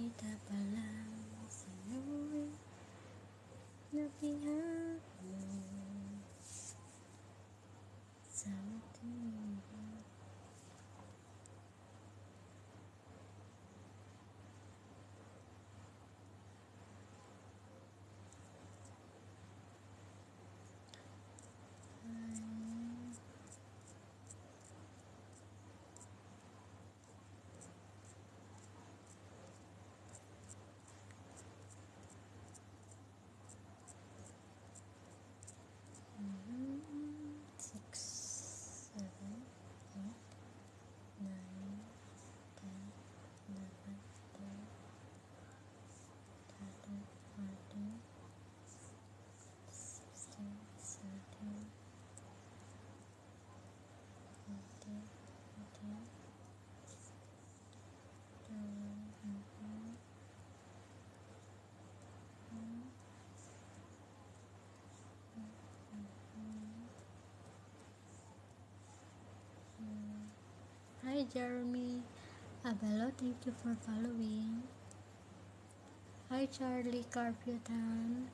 Kita pa lang sa'yo'y nabihan mo sa ating Hi Jeremy Abelo, thank you for following. Hi Charlie Carpiotan.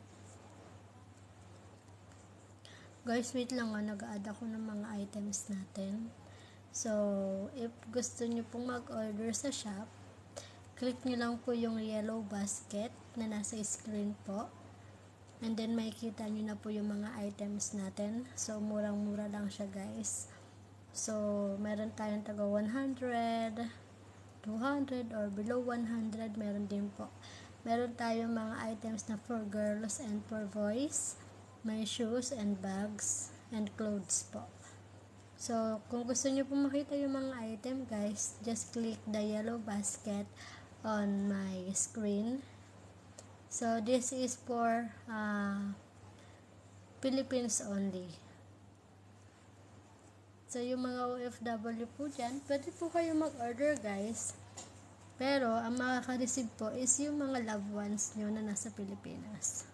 Guys, wait lang nag-add ako ng mga items natin. So, if gusto nyo pong mag-order sa shop, click nyo lang po yung yellow basket na nasa screen po. And then, makikita nyo na po yung mga items natin. So, murang-mura lang siya guys. So, meron tayong taga 100, 200, or below 100, meron din po. Meron tayong mga items na for girls and for boys. May shoes and bags and clothes po. So, kung gusto nyo po makita yung mga item guys, just click the yellow basket on my screen. So, this is for Philippines only. So, yung mga OFW po dyan, pwede po kayo mag-order guys. Pero, ang makaka-receive po is yung mga loved ones nyo na nasa Pilipinas.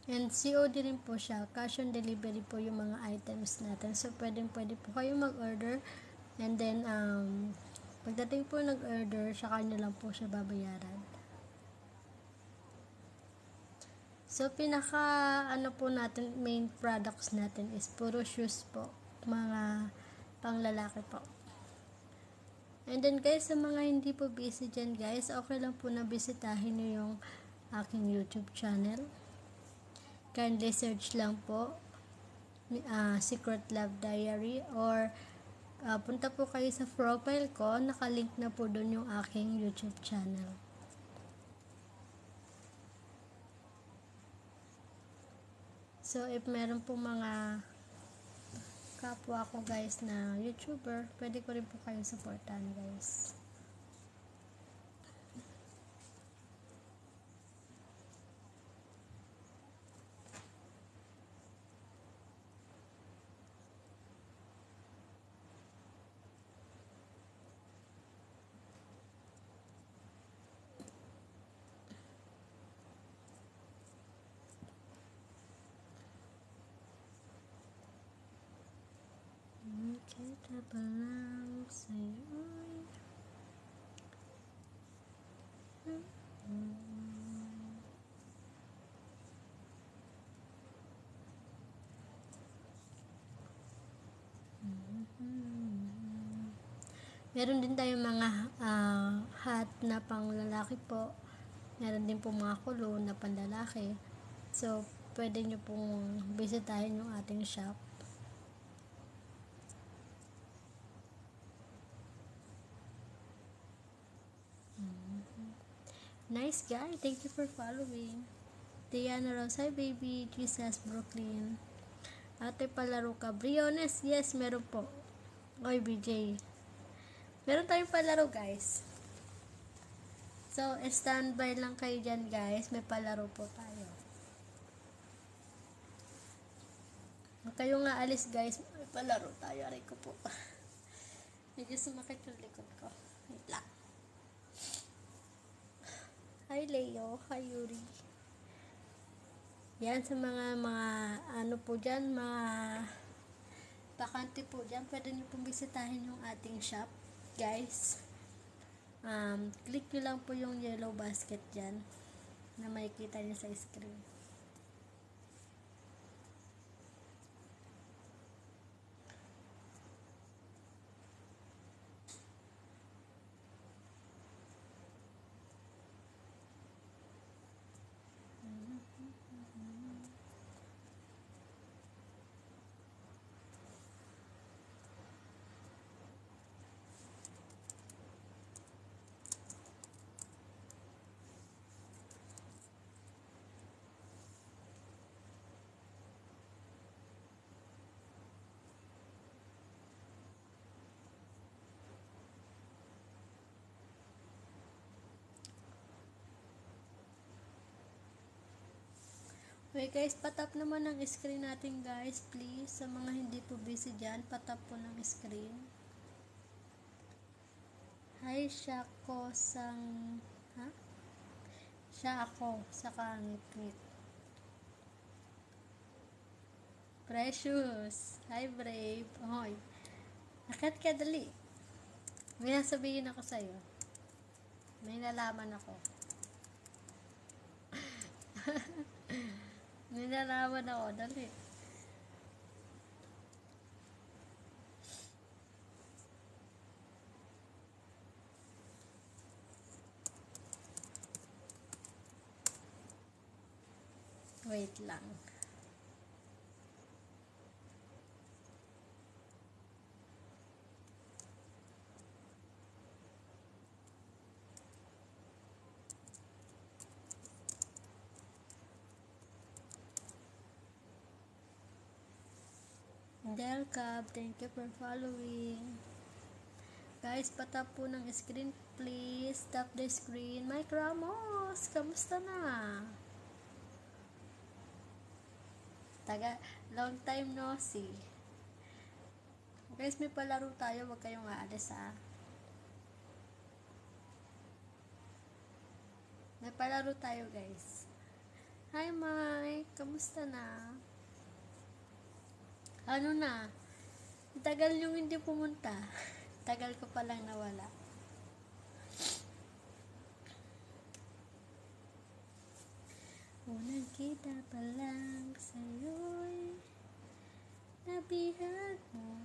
And COD rin po siya. Cash on delivery po yung mga items natin. So, pwede po kayo mag-order. And then, pagdating po nag-order, saka nyo lang po siya babayaran. So, po natin, main products natin is puro shoes po. Mga panglalaki po. And then guys, sa mga hindi po busy dyan guys, okay lang po na bisitahin nyo yung aking YouTube channel. Kindly search lang po, Secret Love Diary, or punta po kayo sa profile ko, nakalink na po doon yung aking YouTube channel. So, if meron po mga kapwa ko guys na YouTuber, pwede ko rin po kayong supportan guys. Kita pa lang sa'yo'y meron din tayong mga hat na pang lalaki po. Meron din po mga kulo na panlalaki. So, pwede nyo pong bisitahin yung ating shop. Nice guy, thank you for following. Diana Rose, hi baby. Jesus Brooklyn. Ate palaro ka. Briones, yes, meron po. Oy, BJ. Meron tayong palaro guys. So, standby lang kayo dyan guys. May palaro po tayo. Huwag kayo nga alis guys. May palaro tayo. Aray ko po. Medyo sumakit yung likod ko. Wait lang. Hi Leo. Hi Yuri. Yan sa mga ano po dyan, mga bakante po dyan. Pwede nyo pong bisitahin yung ating shop guys. click nyo lang po yung yellow basket dyan na makikita nyo sa screen. Okay guys, patap naman ang screen natin guys, please. Sa mga hindi po busy dyan, patap po ng screen. Hi, siya ako sang... Ha? Siya ako sa kangit-ngit. Precious. Hi, Brave. Hoy. Akit ka, dali. May nasabihin ako sa'yo. May nalaman ako. May nalaman ako. Dali. Wait lang. Delcab, thank you for following. Guys, patap po ng screen please. Tap the screen. Mike Ramos, kamusta na? Long time no see. Guys, may palaro tayo. Huwag kayong aalis ha. May palaro tayo guys. Hi Mike, kamusta na? Ano na? Tagal yung hindi pumunta. Tagal ko palang nawala. Unang kita pa lang sa'yo'y nabihag mo.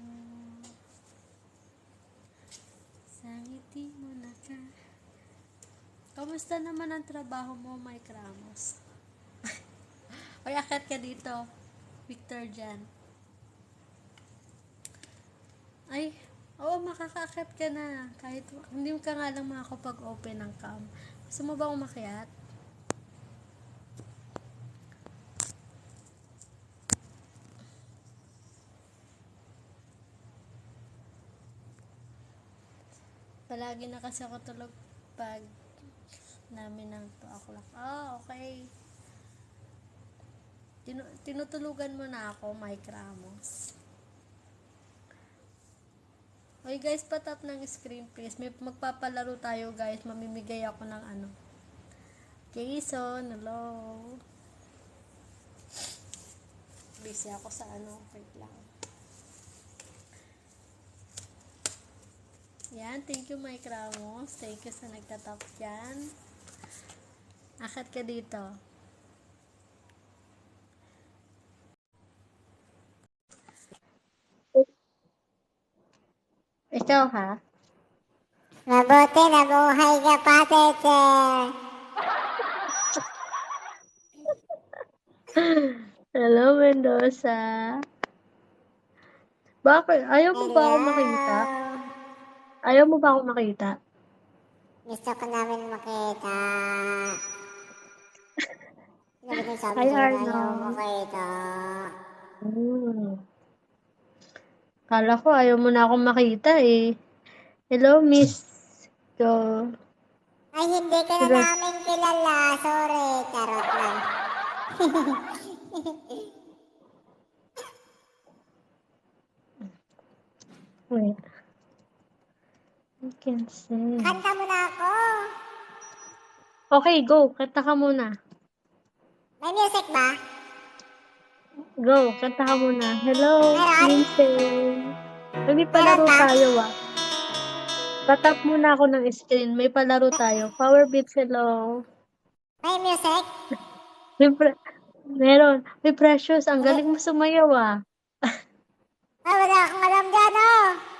Sa ngiti mo na ka. Kamusta naman ang trabaho mo, Mike Ramos? Oy, akit ka dito. Victor Jan. Ay, oo, makakaakit ka na. Kahit hindi ka nga lang makakapag-open ng cam. Gusto mo ba umakyat? Palagi na kasi ako tulog pag namin ng 2 o'clock. Okay. Tinutulugan mo na ako, Mike Ramos. Okay guys, patap ng screen please. May magpapalaro tayo guys. Mamimigay ako ng ano. Jason, hello. Busy ako sa ano. Wait lang. Yan, thank you Mike Ramos. Thank you sa nagtatap yan. Akit ka dito. Ikaw ha? Mabuti na buhay ka pa, Tete. Hello Mendoza. Bakit? Ayaw mo ba ako makita? Ayaw mo ba ako makita? Gusto ko namin makita. Ano sabi Hi, sa'yo na Arno. ayaw makita? Kala ko ayaw mo na akong makita eh. Hello, Miss Go. Ay, hindi ka na namin kilala. Sorry, charot lang. Wait. I can sing. Kanta mo na ako. Okay, go. Kanta ka muna. May music ba? Go, kanta ka muna. Hello, Meron? Vincent. Hindi palaro Meron ba? tayo ah. Tatap muna ako ng screen. May palaro tayo. Power Beats, hello. May music? May meron. May Precious. Ang galing mo sumayaw ah. Wala akong alam dyan, oh.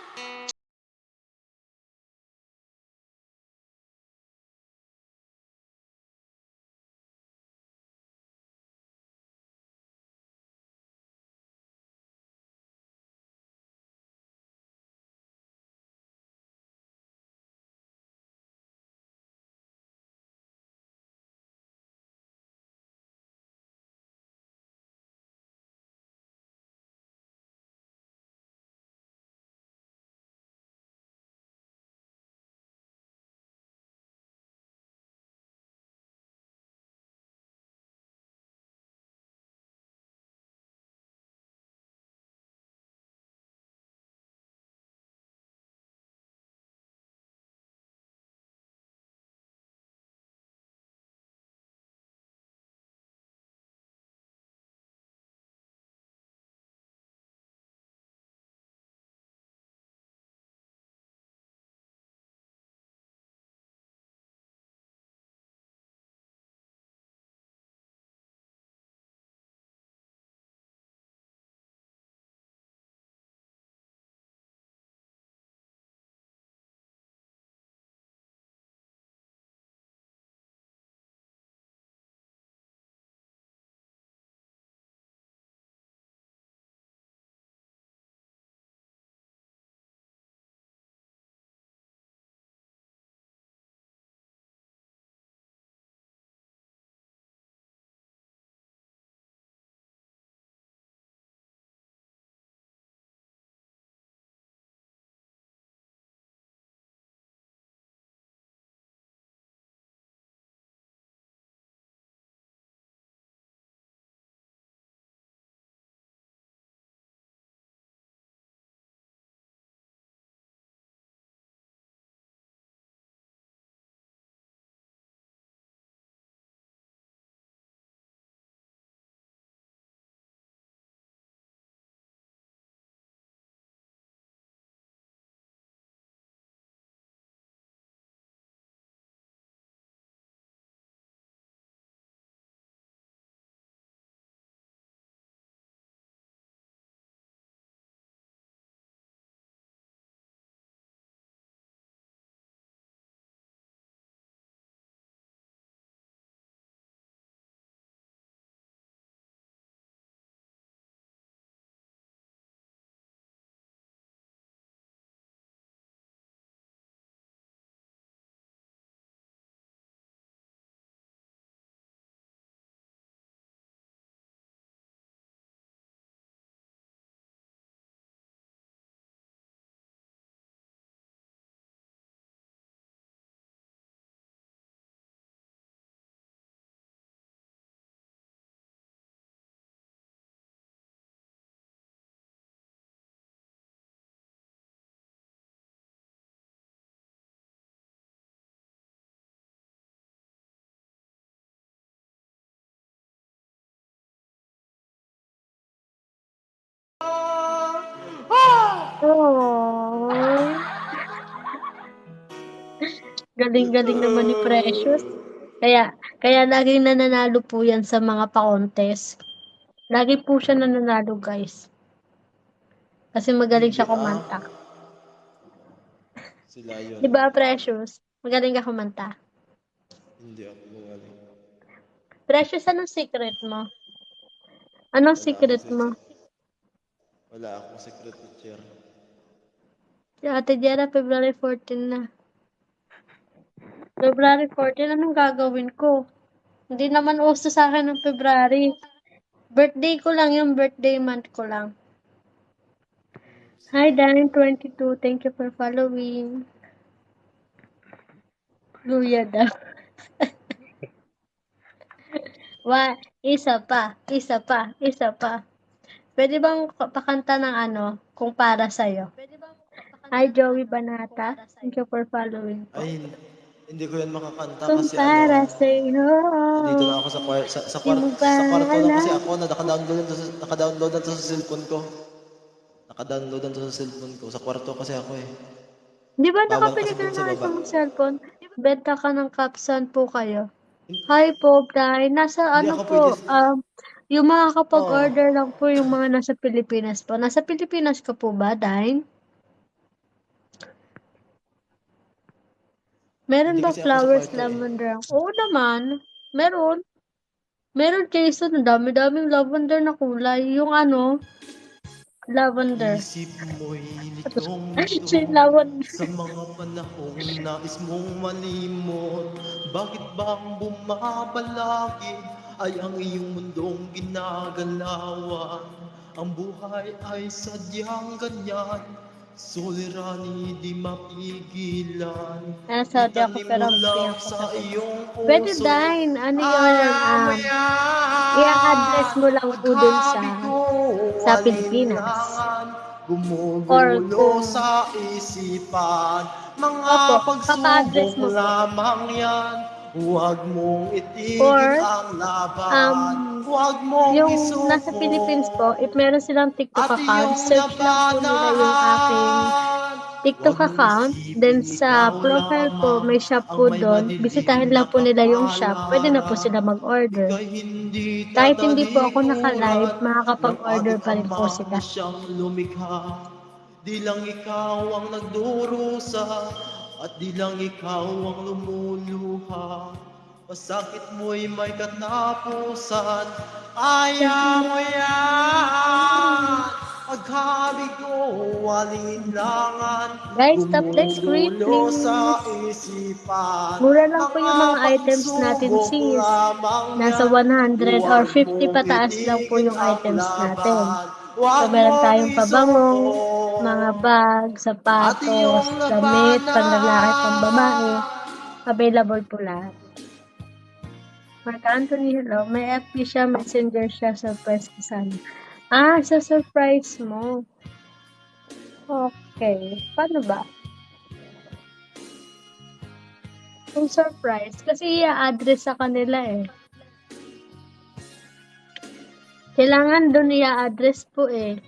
Oh. Galing-galing naman ni Precious. Kaya laging nananalo po yan sa mga pa-contest. Lagi po siya nananalo, guys. Kasi magaling Hindi siya kumanta. sila yun. Di ba, Precious? Magaling ka kumanta. Hindi ako magaling. Precious, anong secret mo? Anong secret mo? Wala akong secret teacher. Si Ate Diana, February 14 na. February 14, anong gagawin ko? Hindi naman uso sa akin ng February. Birthday ko lang yung birthday month ko lang. Hi, Dan22. Thank you for following. Luya daw. Isa pa. Pwede bang pakanta ng ano, kung para sa'yo? Hi, Joey Banata. Thank you for following po. Ay, hindi ko yan makakanta Kung kasi para sa'yo. dito na ako sa Di mo ba sa kwarto lang kasi alam? ako na naka-download na to sa cellphone ko. Naka-download na to sa cellphone ko. Sa kwarto kasi ako eh. Di ba Bawal nakapili kasi ka doon sa na ng baba. isang cellphone? Benta ka ng capsan po kayo. Hi po, Bri. Nasa Hindi ano ako po, pwede. yung Oo. makakapag-order lang po yung mga nasa Pilipinas po. Nasa Pilipinas ka po ba, Dine? Meron Hindi bang kasi ako sa flowers kwarto eh. lavender? Oo naman. Meron. Meron, Jason. Ang dami-daming lavender na kulay. Yung ano, lavender. Isip mo'y litong-lito Si lavender. sa mga panahong nais mong malimot. Bakit bang bumabalakid ay ang iyong mundong ginagalawan? Ang buhay ay sadyang ganyan, suliranin di mapigilan. Saudi ako Itanim pero mo free lang ako sa sa Dubai. iyong Pwede, puso, Dine. Ano yun? ayaw mo I-address yan. mo lang po dun Paghabi ko, sa Pilipinas. alinlangan, Or gumugulo kung, sa isipan. Mga opo, kaka-address pagsubok mo po. lamang yan. Huwag mong itigil Or, ang laban. um, Huwag mong yung nasa isuko Philippines po, if meron silang TikTok at account, iyong search lang po nila yung aking labanan. TikTok Huwag mong account. Then isipin sa ikaw profile ko, lamang may shop ang po may doon. Bisitahin madilim na lang po nila yung shop. Pwede na po kapalaran. sila mag-order. Ika'y hindi Kahit hindi po ako naka-live, tatalikuran ng makakapag-order ating pa rin po Ama sila. na siyang lumikha. Di lang ikaw ang nagdurusa at di lang ikaw ang lumuluha. Masakit mo'y may katapusan, ayaw mo yan. Paghabi ko, alinlangan, Guys, stop let's create gumugulo sa please. isipan. Mura lang po Mga yung mga items natin pagsubok sis. lamang Nasa yan, 100 or huwag 50 mong pataas lang po itigil yung ang items natin. laban. So, Huwag meron mong tayong isuko pabango, mga bag, at sapatos, iyong damit, panlalaki, pambabae. labanan. Available po lahat. Mark Anthony, hello. May FB siya, messenger siya, surprise ko sana. Sa surprise mo. Okay. Paano ba? Kung surprise, kasi i-address sa kanila eh. Kailangan doon i-address po eh.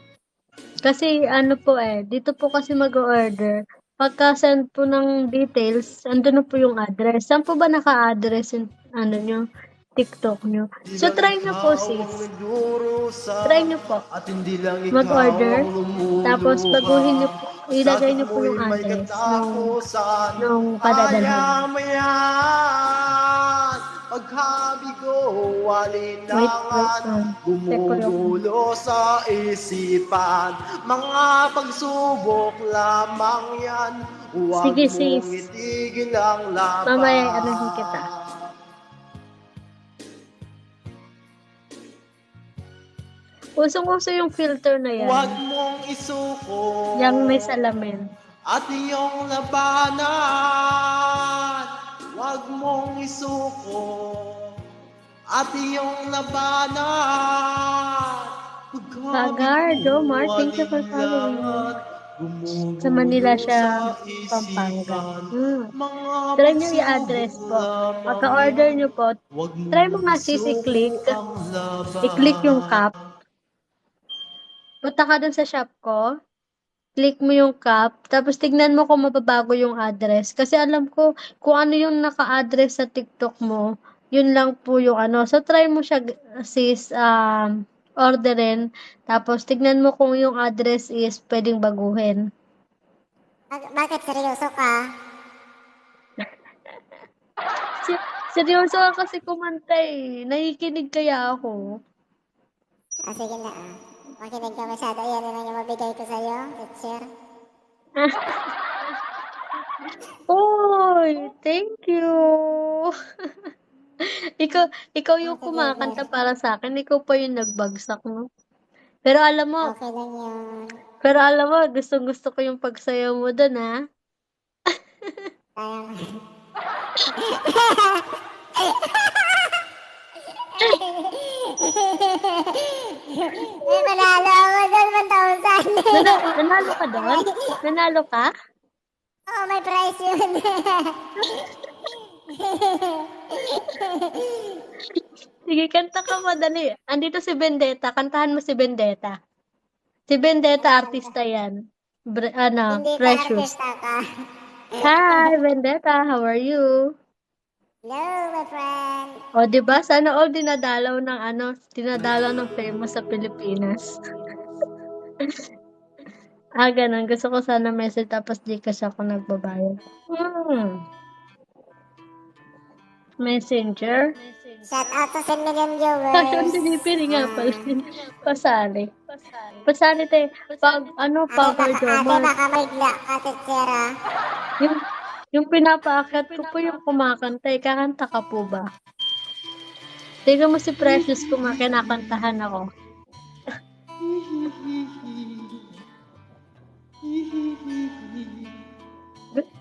Kasi ano po eh, dito po kasi mag-order. Pagka-send po ng details, andun na po yung address. Saan po ba naka-address yung ano nyo, TikTok nyo? Di So, lang try nyo po ikaw ang sis. nagdurusa Try nyo po. at hindi lang ikaw Mag-order. ang Tapos, lumuluha. baguhin nyo po. Ilagay Masakit nyo po mo'y yung may address katapusan, nung padadalhan. ayaw mo yan. Paghabi ko, Wait. alinlangan, Check ko yung... gumugulo sa isipan. Mga pagsubok lamang yan, huwag Sige mong sis. itigil ang Mamaya anahin kita. laban. Usong-uso yung filter na Huwag yan. mong isuko Yung may salamin. at iyong labanan. Huwag mong isuko at iyong labanan. Pagardo, Mar, thank you for following. Sa Manila siya, Pampanga. Try nyo i-address po. Pagka-order nyo po, try mo nga sis i-click. I-click yung cup. Punta ka dun sa shop ko. Click mo yung cup. Tapos tignan mo kung mababago yung address. Kasi alam ko kung ano yung naka-address sa TikTok mo. Yun lang po yung ano. So try mo siya sis orderin. Tapos tignan mo kung yung address is pwedeng baguhin. Bakit seryoso ka? Seryoso ka kasi kumanta eh. Nakikinig kaya ako. Sige na Makinig ka masyado. Yan lang yung mabigay ko sa'yo, teacher. Oy, thank you. ikaw yung kumakanta para sa akin. Ikaw pa yung nagbagsak, no? Pero alam mo, Okay lang yun. gustong-gusto ko yung pagsayaw mo doon, ha? Kaya manalo ako doon, 1,000. Nanalo ka doon? Nanalo ka? Oo, may prize yun. Sige, kanta ka madali. Andito si Vendetta. Kantahan mo si Vendetta. Si Vendetta, artista yan. Hindi ka Precious. artista ka. Hi, Vendetta. How are you? Hello, my friend. O, di ba? Sana all dinadalaw ng famous sa Pilipinas. Ganun. Gusto ko sana message tapos di kasi ako nagbabayad. Messenger? Shout out to 10 million Cash on viewers. delivery nga pala. Ah, Pasali. Pasali tayo. Power ate Jomart. baka maigla ka, Tetsera. Yung, yung pinapaakyat ko po yung kumakanta. Kakanta ka po ba? Tingnan mo si Precious kung kinakantahan ako.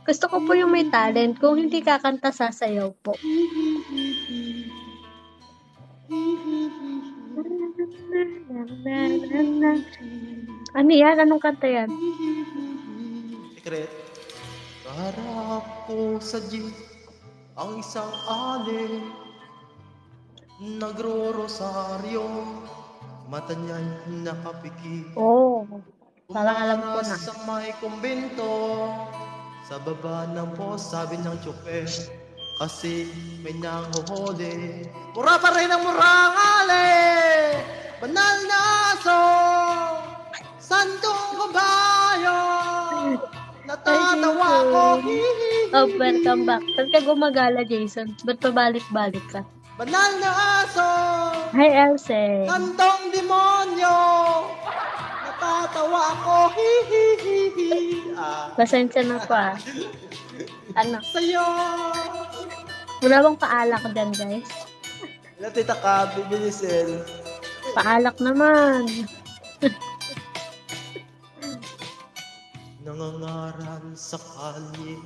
Gusto ko po yung may talent. Kung hindi kakanta, sasayaw po. Ano yan? Anong kanta yan? Secret. Kaharap ko sa jeep ang isang ali, nagro-rosaryo, mata niya'y nakapikit. Oh, parang alam ko Umara na. sa may kumbento, sa baba ng post, sabi ng tsoper, kasi may nanghuhuli. Mura pa rin ang murangali, banal na aso, santong kabayo, natatawa ko, Oh, welcome back. Saan ka gumagala, Jason? Ba't pabalik-balik ka? banal na aso, Hi, Else. santong demonyo, natatawa ko, Pasensya na po ah. Ano? Sa'yo. Wala bang paalak dyan, guys? Tita ka, bibilisin. Paalak naman. Nangangaral sa kalye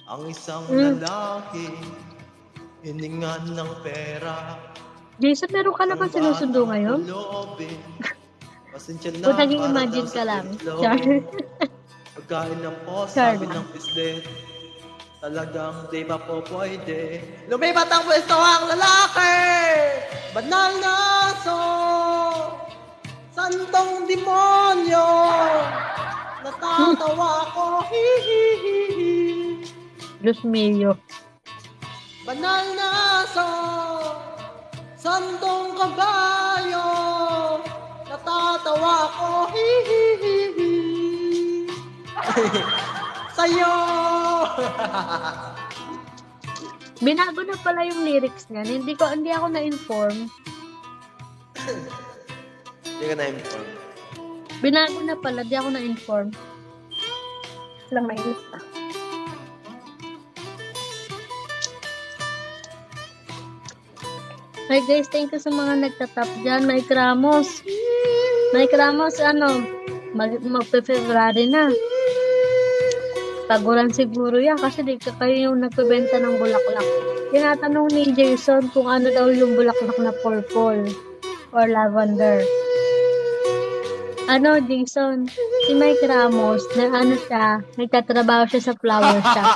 ang isang lalaki, hiningan ng pera. Jason, meron ka na ba sinusundo ngayon? Pasensya na, Kung naging para imagine daw ka sa lang. itlog. Char. Pagkain ng post, Char sabi lang. ng pislet, talagang di ba po pwede? Lumipat ang pwesto ang lalaki! Banal na aso! Santong demonyo! Natatawa ko, hihihihi! Diyos mio. Banal na aso! Santong kabayo! Natatawa ko, hihihihi! Sa'yo! Binago na pala yung lyrics niyan. Hindi ako na-inform. Hindi ka na-inform. Binago na pala, di ako na-inform. Lang mainit pa. Hi guys, thank you sa mga nagtatap dyan. Mike Ramos, magpe-February na. Tagulan siguro yan kasi di ka kayo yung nagpebenta ng bulaklak. Tinatanong ni Jason kung ano daw yung bulaklak na purple or lavender. Ano, Jason? Si Mike Ramos, nagtatrabaho siya sa flower shop.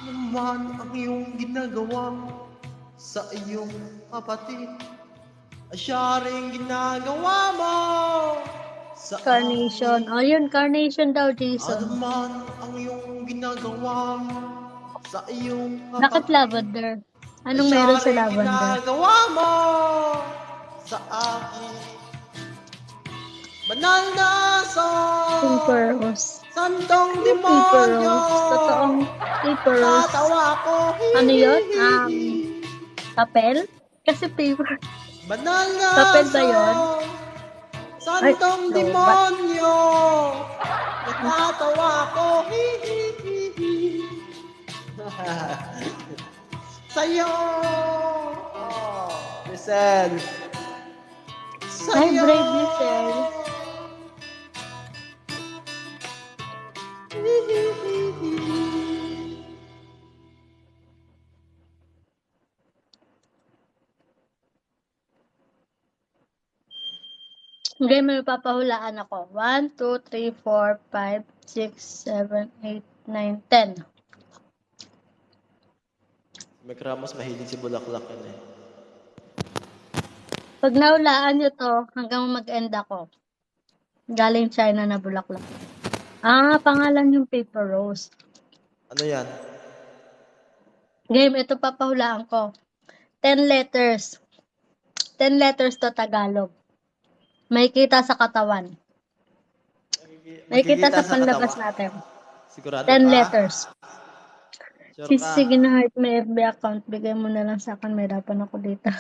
Naman ang iyong ginagawa sa iyong kapatid. Siya rin ginagawa mo sa Carnation. O yun, carnation daw, Jason. Ano man ang iyong ginagawa sa iyong Bakit lavender? Anong meron sa lavender? ginagawa mo sa akin. Banal na Paper rose. santong Paper rose. Totoong paper rose. Tatawa ko. Ano yun? Papel? Kasi paper. Banal na Papel ba yun? Santong Ay, demonyo. Natatawa ko. Sa'yo. Oh, listen. Hi, Brave Little. Okay, may papahulaan ako. 1, 2, 3, 4, 5, 6, 7, 8, 9, 10. May Ramos mahilig si Bulaklak yan eh. Pag nahulaan nyo to, hanggang mag-end ako. Galing China na bulaklak. Pangalan yung paper rose. Ano yan? Game, ito papahulaan ko. 10 letters. 10 letters to Tagalog. May kita sa katawan. May kita Magkikita sa sa katawa. panlabas natin. Sigurado 10 ka? letters. Sure ka? Sige na, heart, may FB account. Bigay mo na lang sa akin. May dapan ako dito.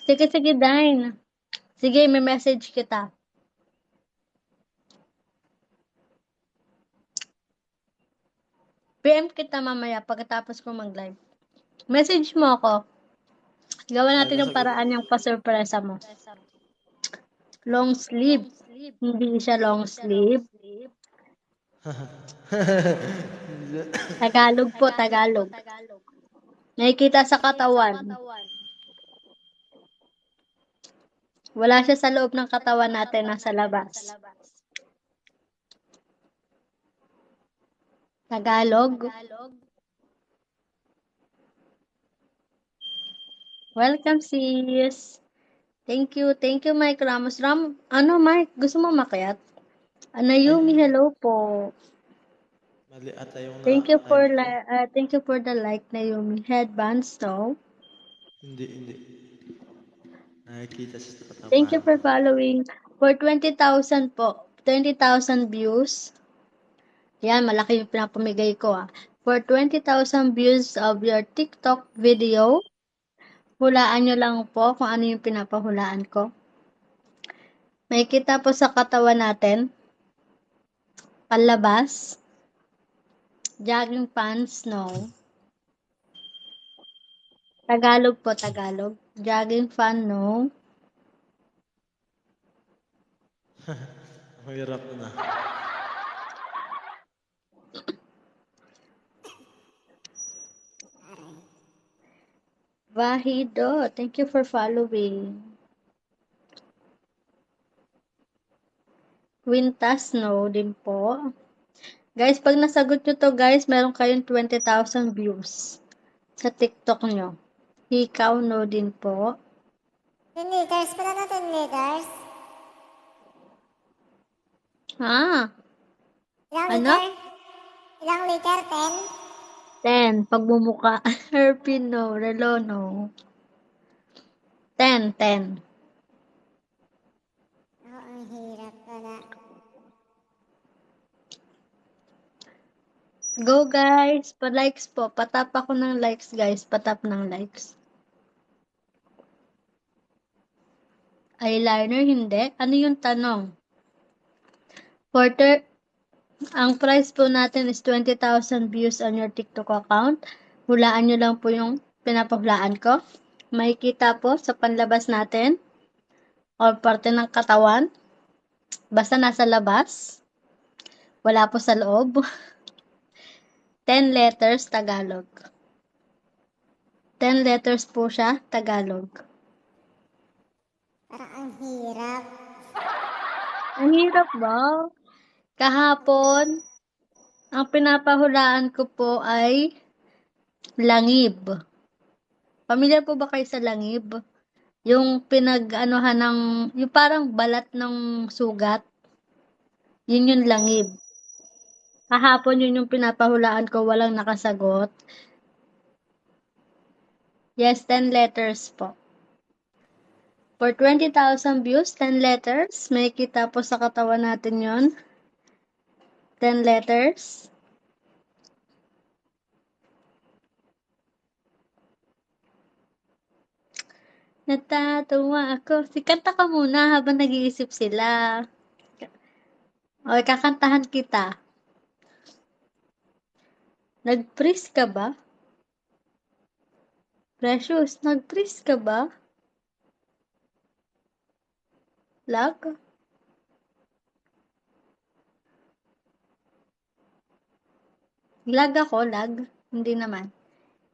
Sige, Dine. Sige, may message kita. PM kita mamaya pagkatapos ko mag-live. Message mo ako. Gawa Ay, natin yung nasagot. paraan yung pasurpresa mo. Long sleeve. Hindi siya long sleeve. Tagalog po, Tagalog. Nakikita sa katawan. Wala siya sa loob ng katawan natin, nasa labas. Tagalog. Welcome, sis. Thank you, Mike Ramos. Mike, gusto mo makiat? Yumi, hello po. Mali ata yung Thank you for ID ko. thank you for the like, Naomi. Headbands, no? Hindi. Nakikita sa katawan. Thank you for following. For 20,000 po. 20,000 views. Yan, malaki yung pinapamigay ko ah. For 20,000 views of your TikTok video, hulaan nyo lang po kung ano yung pinapahulaan ko. May kita po sa katawan natin. Palabas. Jogging pants, no. Tagalog po, Tagalog. Jogging fan, no. Mahirap na. Vahido, thank you for following. Quintas, no, din po. Guys, pag nasagot nyo to, guys, meron kayong 20,000 views sa TikTok nyo. Ikaw, no, din po. 10 liters pala na 10 liters. Ah, Ilang ano? liter? Ilang liter? 10? 10. Pagbumuka. Herpin, no. Relo, no. 10. Oo, ang hirap pala. Go, guys. Pa-likes po. Patap ako ng likes, guys. Patap ng likes. Eyeliner, hindi. Ano yung tanong? Ang price po natin is 20,000 views on your TikTok account. Hulaan nyo lang po yung pinapahulaan ko. May kita po sa panlabas natin or parte ng katawan. Basta nasa labas. Wala po sa loob. 10 letters Tagalog. 10 letters po siya Tagalog. Parang ang hirap. Ang hirap ba? Kahapon, ang pinapahulaan ko po ay langib. Pamilyar po ba kayo sa langib? Yung pinag-anuhan ng, yung parang balat ng sugat. Yun yung langib. Kahapon yun yung pinapahulaan ko, walang nakasagot. Yes, 10 letters po. For 20,000 views, 10 letters. May kita po sa katawan natin yon. 10 letters. Natatawa ako. Kanta ka muna habang nag-iisip sila. Okay, kakantahan kita. Nag-freeze ka ba? Precious, nag-freeze ka ba? Lag? Lag ako, lag. Hindi naman.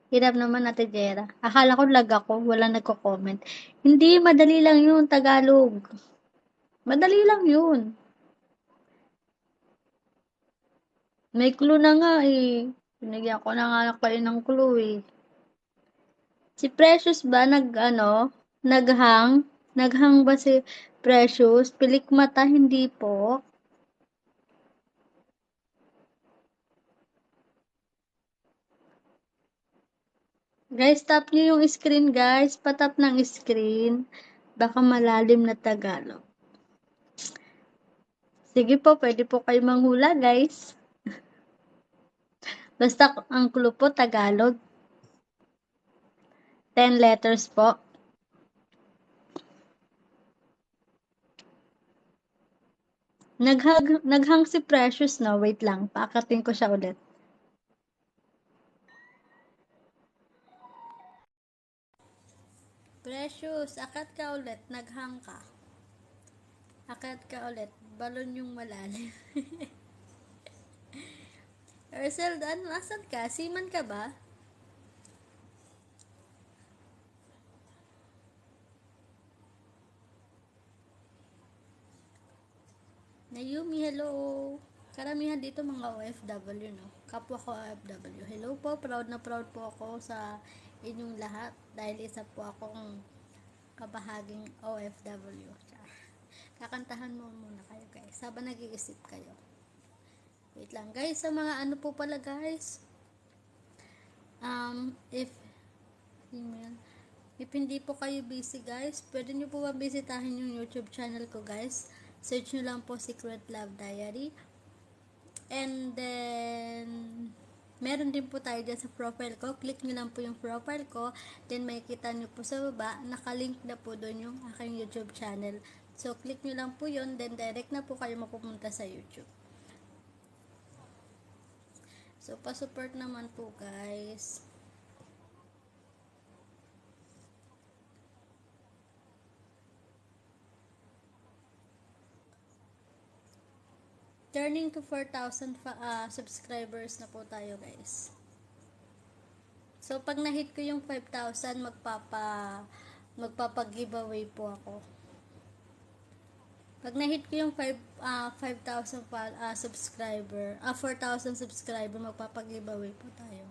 Hirap naman, Ate Jera. Akala ko lag ako, wala nagko-comment. Hindi, madali lang yun, Tagalog. Madali lang yun. May clue na nga eh. Binigyan ko na nga kayo ng clue eh. Si Precious ba naghang? Naghang ba si Precious? Pilik mata, hindi po. Guys, tap nyo yung screen, guys. Patap ng screen. Baka malalim na Tagalog. Sige po, pwede po kayo manghula, guys. Basta ang clue po, Tagalog. 10 letters po. Naghang si Precious, no? Wait lang, paakatin ko siya ulit. Precious, akat ka ulit. Naghang ka. Akat ka ulit. Balon yung malalim. Ursel, asan ka? Siman ka ba? Nayumi, hello. Karamihan dito mga OFW, no? Kapwa ko OFW. Hello po, proud na proud po ako sa inyong lahat dahil isa po akong kabahaging OFW. Kakantahan mo muna kayo, guys. Habang nag-iisip kayo. Wait lang, guys. Sa mga ano po pala, guys. If email, if hindi po kayo busy, guys, pwede nyo po ba bisitahin yung YouTube channel ko, guys. Search nyo lang po Secret Love Diary. And then, meron din po tayo dyan sa profile ko. Click nyo lang po yung profile ko. Then, makikita nyo po sa baba. Nakalink na po doon yung aking YouTube channel. So, click nyo lang po yun. Then, direct na po kayo mapupunta sa YouTube. So, pa-support naman po, guys. Turning to 4,000 subscribers na po tayo, guys. So, pag na-hit ko yung 5,000, magpapag-giveaway po ako. Pag na-hit ko yung 5,000 subscriber, 4,000 subscriber, magpapag-giveaway po tayo.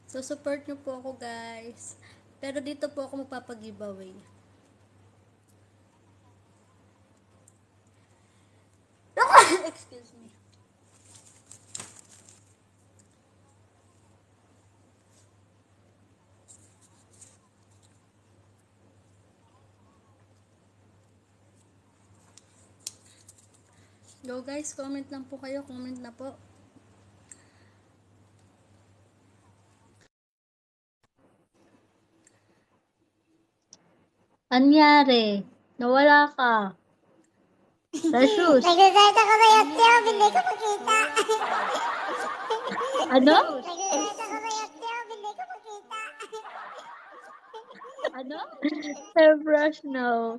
So, support nyo po ako, guys. Pero dito po ako magpapag-giveaway. Excuse me. Go, guys, comment lang po kayo. Comment na po. Anyari? Nawala ka. Precious. Nag-search ako sa YouTube, hindi ko makita. Ano? Nag-search ako sa YouTube, hindi ko makita. Ano? Hairbrush, no.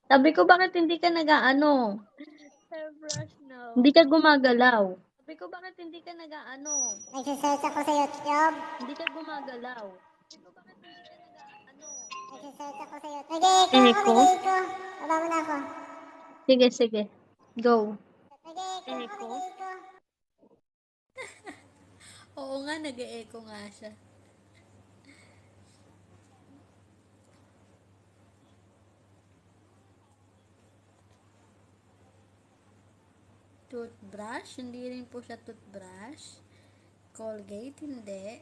Sabi ko, bakit hindi ka nag-ano? Hairbrush, no. Hindi ka gumagalaw. Sabi ko, bakit hindi ka nag-ano? Nag-search ako sa YouTube. Hindi ka gumagalaw. Nag-search ako sa YouTube. Nag-echo. Baba mo na ako. Sige, sige. Go. Nag-echo. Oo nga, nag-e-echo nga siya. Toothbrush? Hindi rin po siya toothbrush. Colgate? Hindi.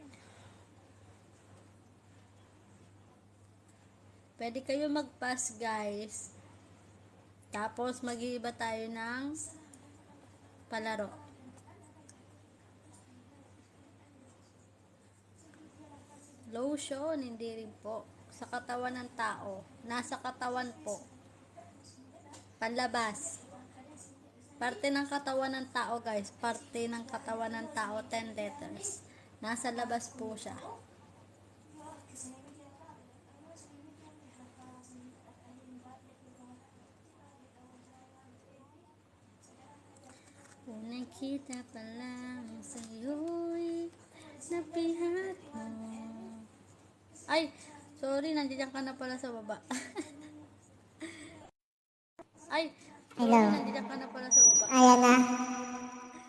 Pwede kayo mag-pass, guys. Tapos, mag-iiba tayo ng palaro. Lotion? Hindi rin po. Sa katawan ng tao. Nasa katawan po. Panlabas. Parte ng katawan ng tao, guys. Parte ng katawan ng tao, 10 letters. Nasa labas po siya. Kung nakita pa lang sa'yo'y napihat mo. Ay, sorry, nandiyan ka na pala sa baba. Ay, sorry, Hello. nandiyan ka na pala sa baba. Ayan na.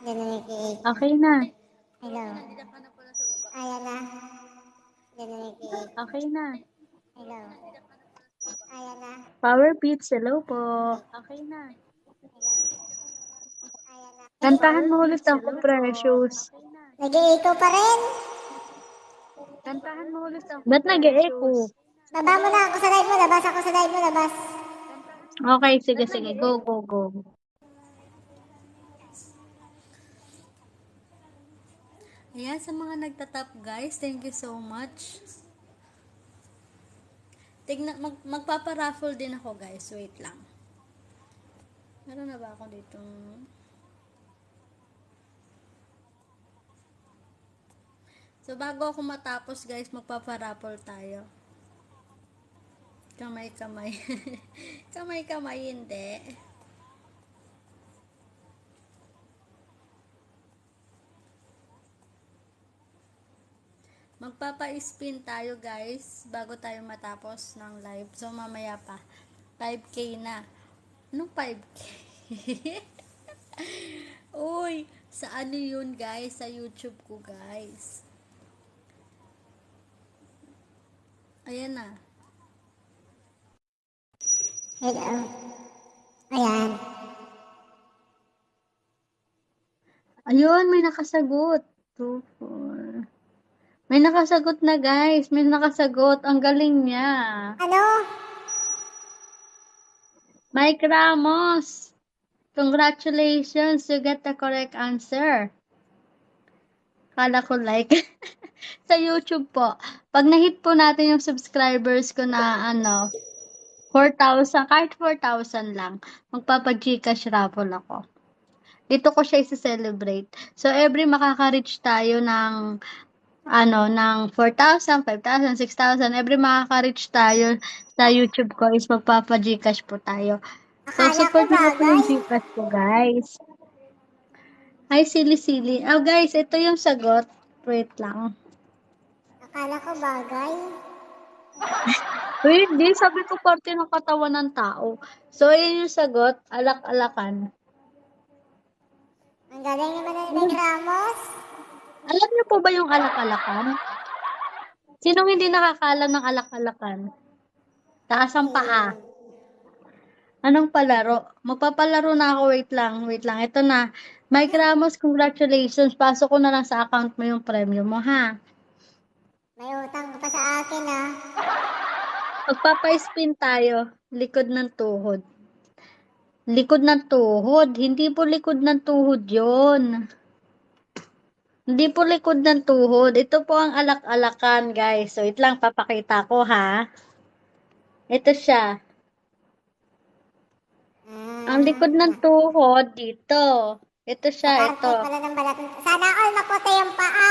Yan na nag-echo. Okay na. Hello. Nandiyan ka na pala sa baba. Ayan na. Yan na nag-echo. Okay na. Hello. Ayan na. Power Beats, hello po. Okay na. Ayan na. Kantahan mo ulit ako, Precious. Nag-echo pa rin. Kantahan mo ulit ang Ba't nag-e-echo? Baba mo na ako sa live mo, labas ako sa live mo, labas. Okay, sige, sige. Go, go, go. Ayan, sa mga nagtatap guys, thank you so much. Magpaparaffle din ako guys, wait lang. Meron na ba ako dito? So, bago ako matapos guys, magpaparaffle tayo. Kamay-kamay. Kamay-kamay, hindi. Magpapa-spin tayo guys bago tayo matapos ng live. So mamaya pa 5k na. Anong 5k? Uy, sa ano yun guys? Sa YouTube ko guys. Ayan na. Hello. Ayan. Ayun, may nakasagot. 2, 4. May nakasagot na guys. May nakasagot. Ang galing niya. Ano? Mike Ramos. Congratulations. You get the correct answer. Kala ko like. Sa YouTube po. Pag na-hit po natin yung subscribers ko na 4,000. Kahit 4,000 lang. Magpapa-Gcash raffle ako. Dito ko siya i-celebrate. So, every makaka-reach tayo ng ng 4,000, 5,000, 6,000, every makaka-reach tayo sa YouTube ko is magpapa-Gcash po tayo. So, Akala ko support niyo po bagay. yung Gcash ko, guys. Hi, sili-sili. Oh, guys, ito yung sagot. Wait lang. Akala ko bagay. Wait, di. Sabi ko parte ng katawan ng tao. So, yun yung sagot. Alak-alakan. Ang galing naman na ni Mike Ramos. Alam niyo po ba yung alak-alakan? Sinong hindi nakakaalam ng alak-alakan? Taas ang paa. Anong palaro? Magpapalaro na ako. Wait lang. Wait lang. Ito na. Mike Ramos, congratulations. Pasok ko na lang sa account mo yung premium mo, ha? May utang ka pa sa akin ah. Magpapa-spin tayo. Likod ng tuhod. Likod ng tuhod. Hindi po likod ng tuhod yon. Hindi po likod ng tuhod. Ito po ang alak-alakan, guys. So, wait lang. Papakita ko, ha? Ito siya. Ang likod ng tuhod, dito. Ito siya, Parte ito. pala ng balat. Sana all maputi yung paa.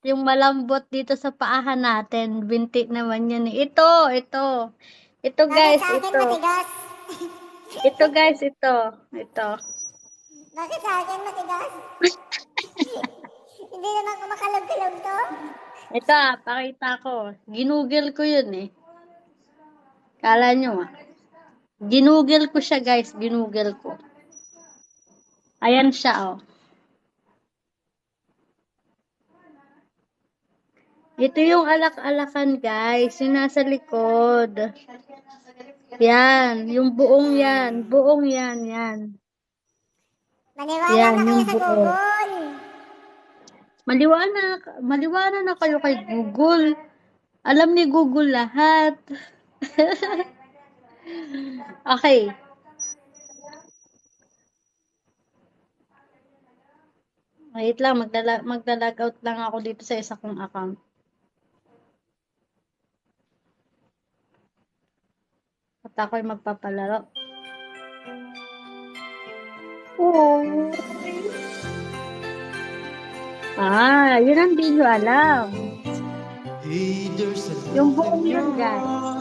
Yung malambot dito sa paahan natin. Binti naman yan eh. Ito. Ito Bakit guys, sa akin ito. matigas? Ito guys, ito. Ito. Bakit sa akin matigas? Hindi naman ko makalog-kalog to. Ito pakita ko. Ginugel ko yun eh. Kala nyo Ginugel ko siya guys, ginugel ko. Ayan siya Ito yung alak-alakan guys, yung nasa likod. Yan, yung buong yan. Buong yan. Maniwala Yan, na kayo yung sa buo. Google. Maliwana na kayo kay Google. Alam ni Google lahat. Okay. Wait lang, magla-log out lang ako dito sa isa kong account. At ako'y magpapalaro. Oh. Yun ang di nyo alam. Hey, there's a Yung buong yun, guys.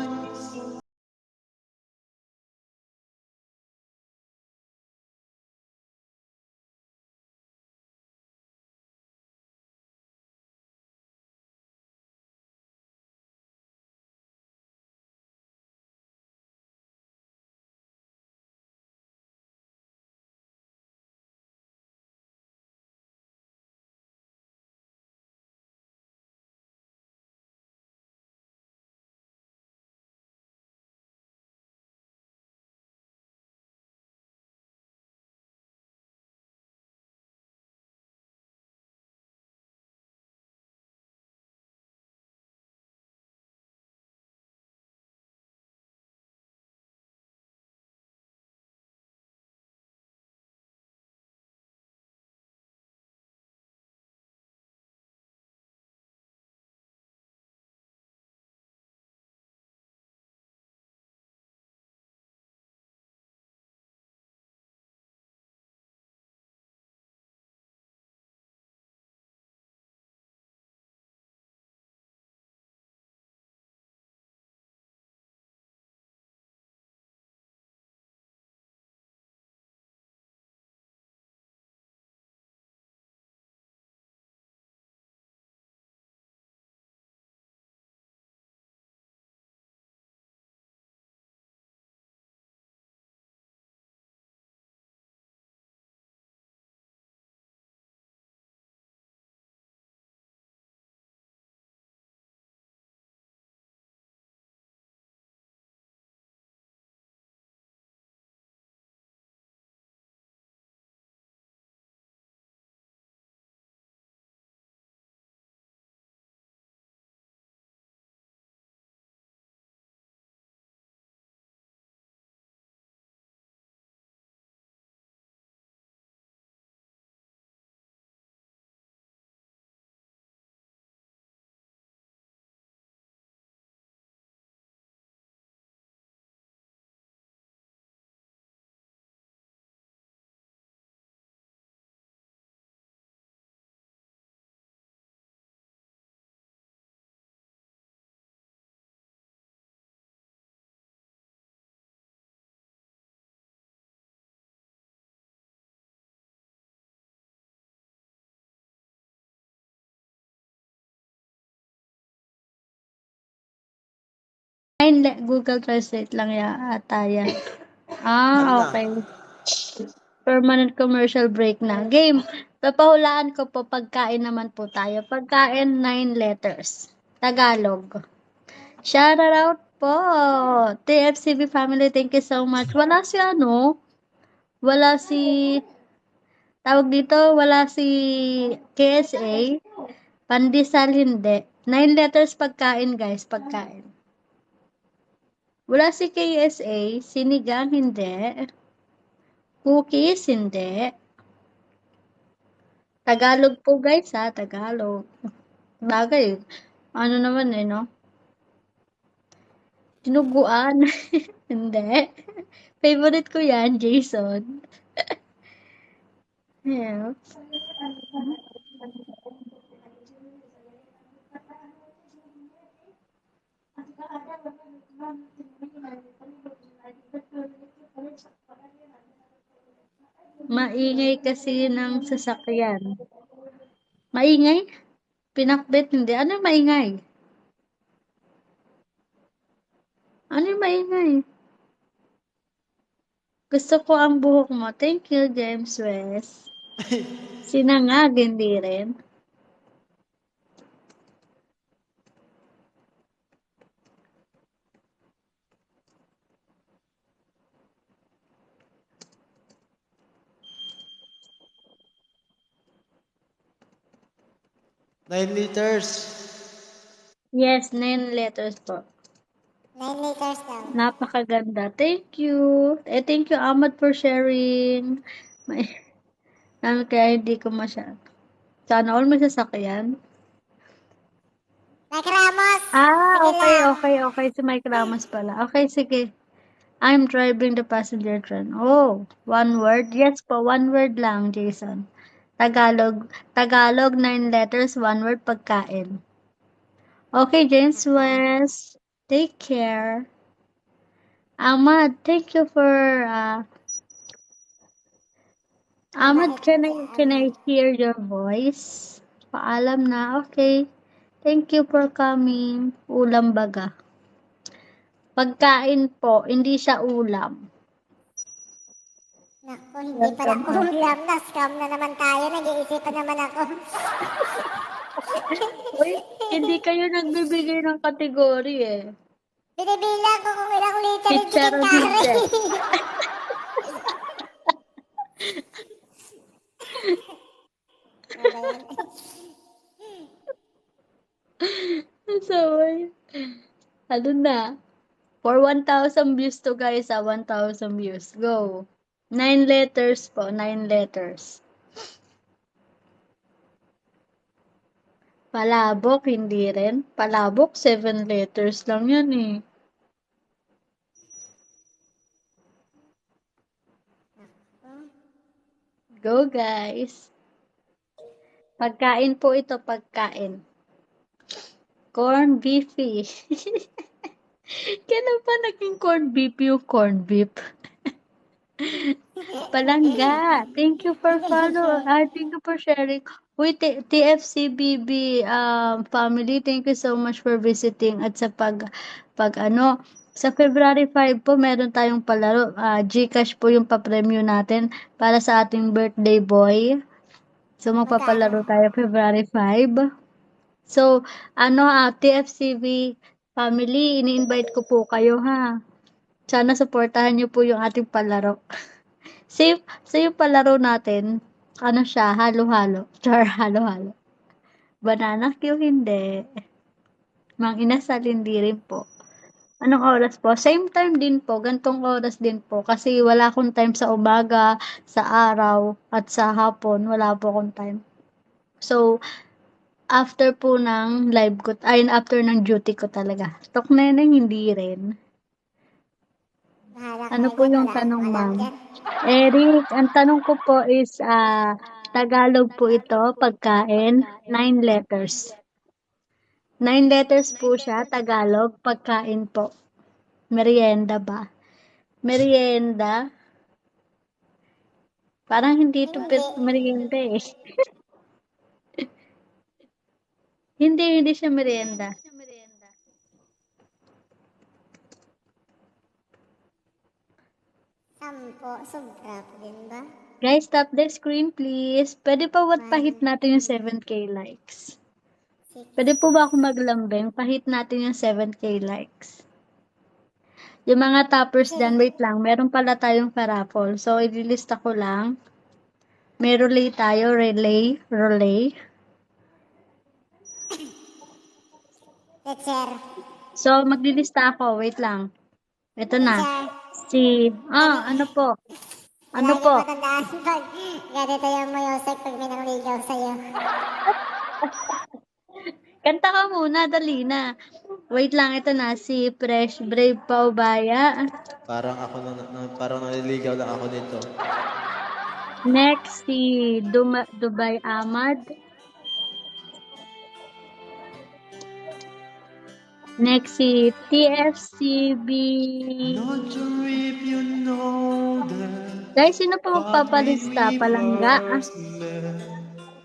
Google Translate lang ata yan. Ano na? Okay. Permanent commercial break na. Game. Papahulaan ko po pagkain naman po tayo. Pagkain, 9 letters. Tagalog. Shout out po. TFCB family, thank you so much. Wala si, tawag dito, wala si KSA. Pandesal hindi. 9 letters pagkain guys, pagkain. Wala si KSA, sinigang hindi. Cookies hindi. Tagalog po guys ha, Tagalog. Bagay, ano naman no? Dinuguan. Hindi. Favorite ko yan, Jason. Yeah. Maingay kasi ng sasakyan. Maingay? Pinakbet hindi. Ano yung maingay? Ano yung maingay? Gusto ko ang buhok mo. Thank you, James West. Sinangag, hindi rin. Nine liters. Yes, 9 letters po. 9 liters daw. Napakaganda. Thank you. Thank you, Ahmad, for sharing. May, namin kaya hindi ko masyado. Sana all may sasakyan. Mike Ramos. Okay, Sige lang. okay. Si Mike Ramos pala. Okay, sige. I'm driving the passenger train. Oh, one word? Yes po, one word lang, Jason. Tagalog, 9 letters, one word, pagkain. Okay, James West. Take care. Ahmad, thank you for, Ahmad, can I hear your voice? Paalam na, okay. Thank you for coming. Ulam baga. Pagkain po, hindi siya ulam. Naku, hindi pala ulam na. Scam na naman tayo. Nag-iisipan naman ako. Uy, hindi kayo nagbibigay ng kategory eh. Binibilang ko kung ilang liter yung chicken Chicharon curry. hindi. So, ano na? For 1,000 views to guys, 1,000 views. Go. 9 letters po, 9 letters. Palabok, hindi rin. Palabok, 7 letters lang yan eh. Go guys. Pagkain po ito, pagkain. Corn beefy. Kailan pa naging corn beef yung corn beef? Palangga. Thank you for thank you for sharing. Uy, TFCBB family, thank you so much for visiting at sa sa February 5 po, meron tayong palaro. GCash po yung pa-premyo natin para sa ating birthday boy. So, magpapalaro tayo February 5. So, TFCB family, ini-invite ko po kayo ha. Sana supportahan niyo po yung ating palaro. So yung palaro natin, siya, halo-halo. Char, halo-halo. Banana Q, hindi. Mang inasal, hindi rin po. Anong oras po? Same time din po, gantong oras din po. Kasi wala akong time sa umaga, sa araw, at sa hapon. Wala po akong time. So, after po ng live ko, after ng duty ko talaga. Tok neneng, hindi rin. Ano po yung tanong, ma'am? Eric, ang tanong ko po is, Tagalog po ito, pagkain, 9 letters. 9 letters po siya, Tagalog, pagkain po. Merienda ba? Merienda? Parang hindi ito merienda eh. Hindi siya merienda. 10. Sobra po din ba? Guys, tap the screen please. Pwede pa what pahit natin yung 7K likes? 6. Pwede po ba ako maglambing? Pahit natin yung 7K likes. Yung mga toppers dyan, wait lang. Meron pala tayong paraffle. So, ililista ko lang. May relay tayo. Relay. Teacher. So, maglilista ako. Wait lang. Ito na. Teacher. Ano po? Ano Lagi po? matandaan pag ganito yung mayosek pag may nangligaw sa'yo. Kanta ka muna, dali na. Wait lang, ito na. Si Fresh Brave Paubaya. Parang ako parang naliligaw lang ako nito. Next, si Dubai Ahmad. Next, si TFCB. Not sure if you know that. Guys, sino pa magpapalista? Palangga.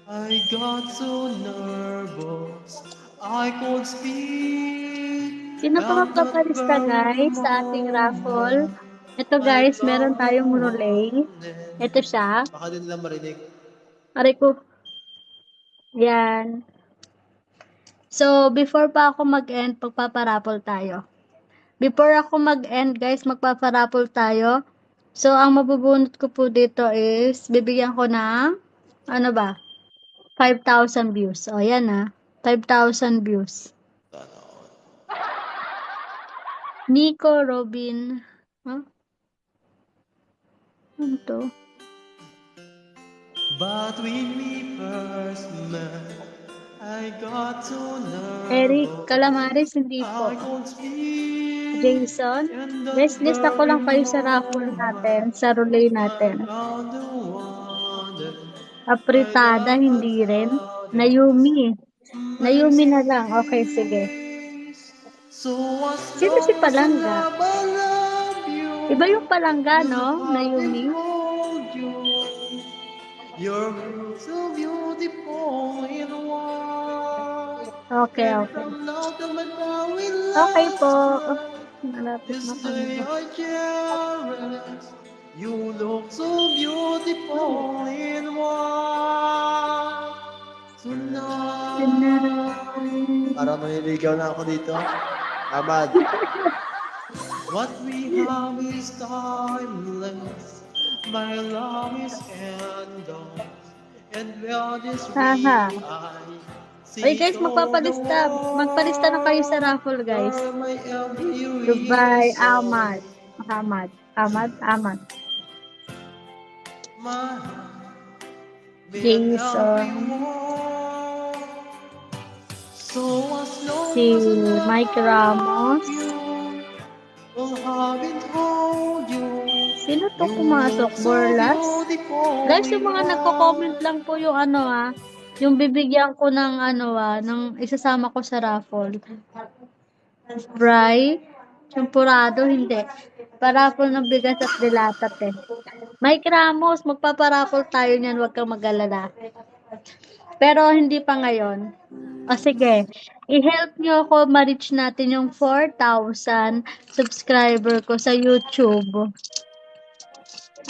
I got so nervous, I could speak. Sino pa magpapalista, guys, sa ating raffle? Ito, guys, meron tayong relay. Ito siya. Baka din lang marinig. Aray ko. Yan. So, before pa ako mag-end, pagpaparapol tayo. Before ako mag-end, guys, magpaparapol tayo. So, ang mabubunot ko po dito is, bibigyan ko ng, 5,000 views. O, yan 5,000 views. Nico Robin. Huh? Ano to? But when we first met, I got so nervous. Eric Calamares, hindi po. I could speak. Jason. Guys, lista ko lang kayo sa raffle natin, sa relay natin. Apritada, hindi rin. Nayumi. Nayumi na lang. Okay, sige. Sino si Palangga? Iba yung Palangga, no? Nayumi. You're so beautiful in one. Okay. Okay po. Malapit na kami. You look so beautiful in one. Tonight. Parang naniligaw na ako dito. Ahmad. What we have is timeless. My love is endless. And where this Haha. I Ay guys, magpapalista. Magpalista na kayo sa raffle, guys. Dubai Ahmad. Jason. Si Mike Ramos. Sino to pumasok? Borlas? Guys, yung mga nagko-comment lang po yung yung bibigyan ko ng ng isasama ko sa raffle. Bry, Champurado, hindi. Paraffle ng bigas at dilatat Mike Ramos, magpaparaffle tayo niyan, huwag kang mag-alala. Pero hindi pa ngayon. O sige, i-help nyo ako ma-reach natin yung 4,000 subscriber ko sa YouTube.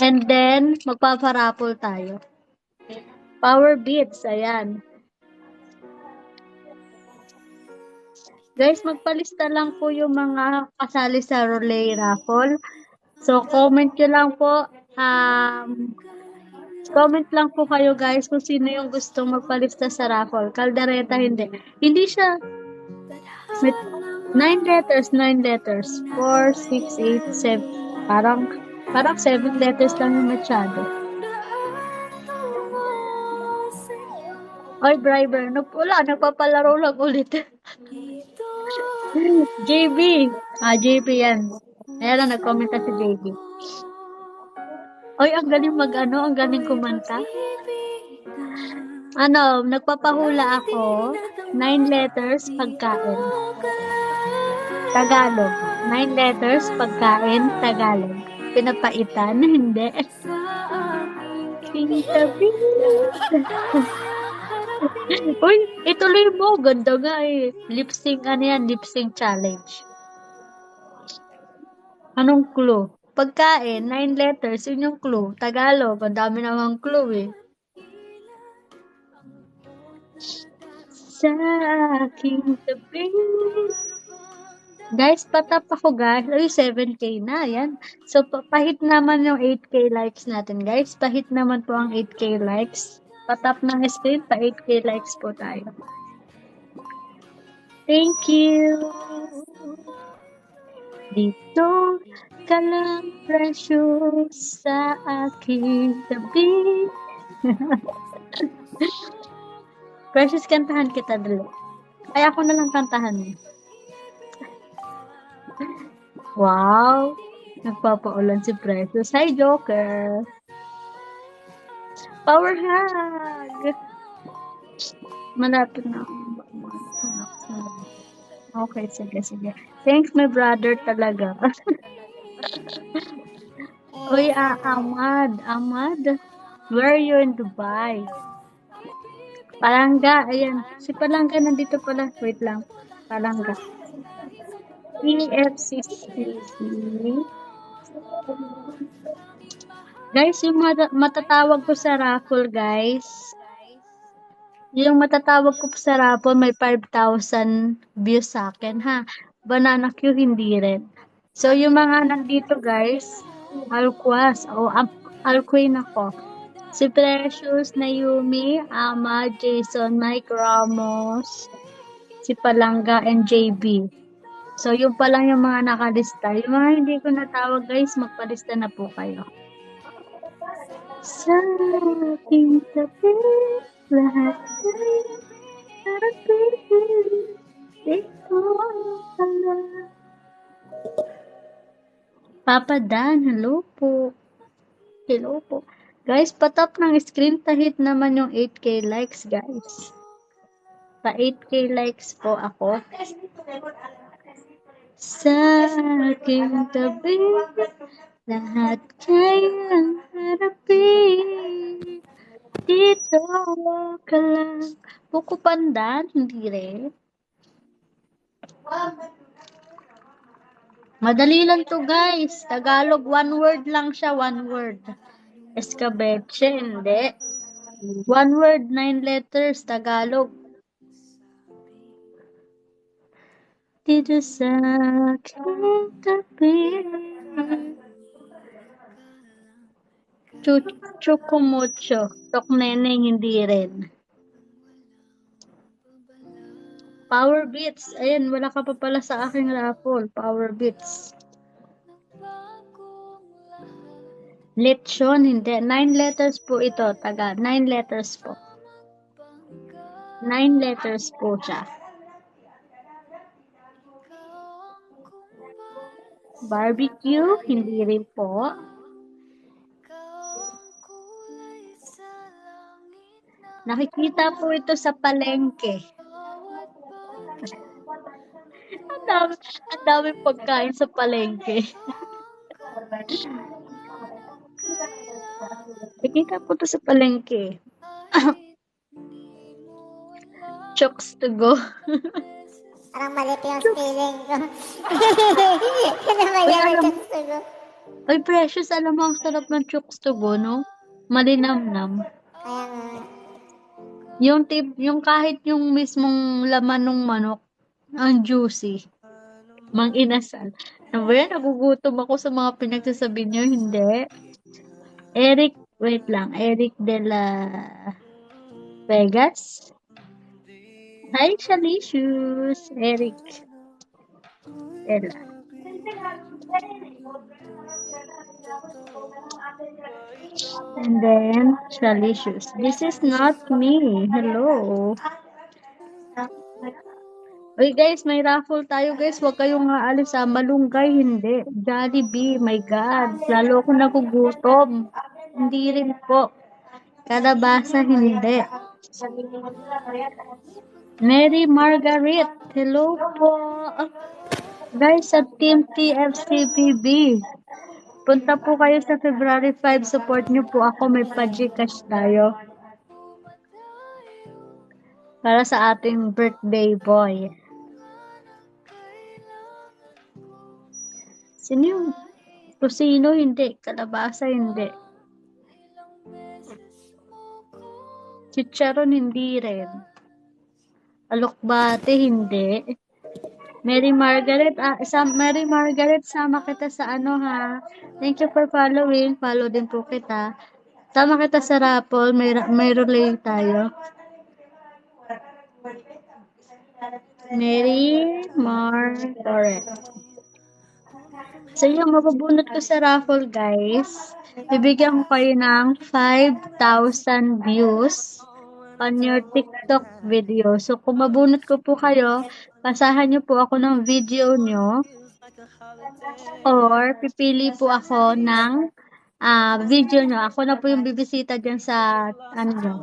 And then, magpaparaffle tayo. Power Beats, ayan. Guys, magpalista lang po yung mga kasali sa relay raffle. So, comment nyo lang po. Comment lang po kayo guys kung sino yung gustong magpalista sa raffle. Caldereta, hindi. Hindi siya. 9 letters. 4, 6, 8, 7. Parang 7 letters lang yung masyado. Oy, driver. Wala, nagpapalaro lang ulit. JB. JB yan. Ayan lang, nag-comment na si JB. Oy, ang galing ang galing kumanta. Nagpapahula ako. 9 letters, pagkain. Tagalog. 9 letters, pagkain, Tagalog. Pinapaitan, hindi. Uy, ituloy mo. Ganda nga Lip sync, lip sync challenge. Anong clue? Pagkain, 9 letters, yun yung clue. Tagalog, ang dami namang clue eh. Sa aking tabi. Guys, patap ako guys. Ay, 7K na. Yan. So, pahit naman yung 8K likes natin, guys. Pahit naman po ang 8K likes. Patap ng screen, pa 8K likes po tayo. Thank you. Dito ka lang, precious, sa aking tabi. Precious, kantahan kita dali. Ay, ako na lang kantahan mo. Wow! Nagpapaulan si Precious. Hi, Joker! Power hug! Malapit na. Okay, sige. Thanks, my brother talaga. Uy, Ahmad. Where are you in Dubai? Palangga, ayan. Si Palangga nandito pala. Wait lang. Palangga. EFCC. Guys, yung matatawag ko sa raffle, guys. Yung matatawag ko sa raffle, may 5,000 views sa akin, ha? Banana Q, hindi rin. So, yung mga nandito, guys, Alquas, o Alquin ako. Si Precious, Naomi, Ama, Jason, Mike Ramos, si Palangga, and JB. So, yung pa lang yung mga nakalista. Yung mga hindi ko natawag, guys, magpalista na po kayo. Sa aking tabi, lahat ay harapin. Ito ka lang. Papa Dan, hello po. Hello po. Guys, patap ng screen, tahit naman yung 8K likes, guys. Pa 8K likes po ako. Sa aking tabi, lahat kayang harapin. Dito ka lang. Buko Pandan, hindi rin. Madali lang to, guys. Tagalog, one word lang siya, one word. Escabeche, hindi. One word, 9 letters, Tagalog. Dito sa aking tabi. Chukumocho. Tokneneng, hindi rin. Power Beats. Ayan, wala ka pa pala sa aking raffle. Power Beats. Lechon, hindi. 9 letters po ito. 9 letters po. 9 letters po siya. Barbecue, hindi rin po. Nakikita po ito sa palengke. Ang dami pagkain sa palengke. Nakikita po ito sa palengke. Chokes to go. Parang mali pa yung spelling ko. Ano ba yan? Chokes to go. Ay, Precious, alam mo ang sarap ng chokes to go, no? Malinamnam. Kaya nga. Yung kahit yung mismong laman ng manok, ang juicy. Mang inasal. Ano ba yan? Nagugutom ako sa mga pinagsasabi niyo, hindi. Eric, wait lang. Eric de la Vegas. Hi, Shalicious. Eric. Ella. And then, Shalicious. This is not me. Hello. Uy guys, may raffle tayo guys. Huwag kayong aalis sa Malunggay. Hindi. Jollibee. My God. Lalo ako nagugutom. Hindi rin po. Kalabasa, hindi. Mary Margaret. Hello po. Guys, sa Team TFCBB. Punta po kayo sa February 5. Support nyo po ako. May pa-Gcash tayo. Para sa ating birthday boy. Sino yung Tusino, hindi. Kalabasa, hindi. Chicharon, hindi rin. Alokbate, hindi. Mary Margaret, Mary Margaret, sama kita sa ano ha. Thank you for following. Follow din po kita. Sama kita sa raffle. May relay tayo. Mary Margaret. So yung mabubunot ko sa raffle guys, bibigyan ko kayo ng 5,000 views on your TikTok video. So kung mabunot ko po kayo, pasahan nyo po ako ng video nyo or pipili po ako ng video nyo. Ako na po yung bibisita dyan sa,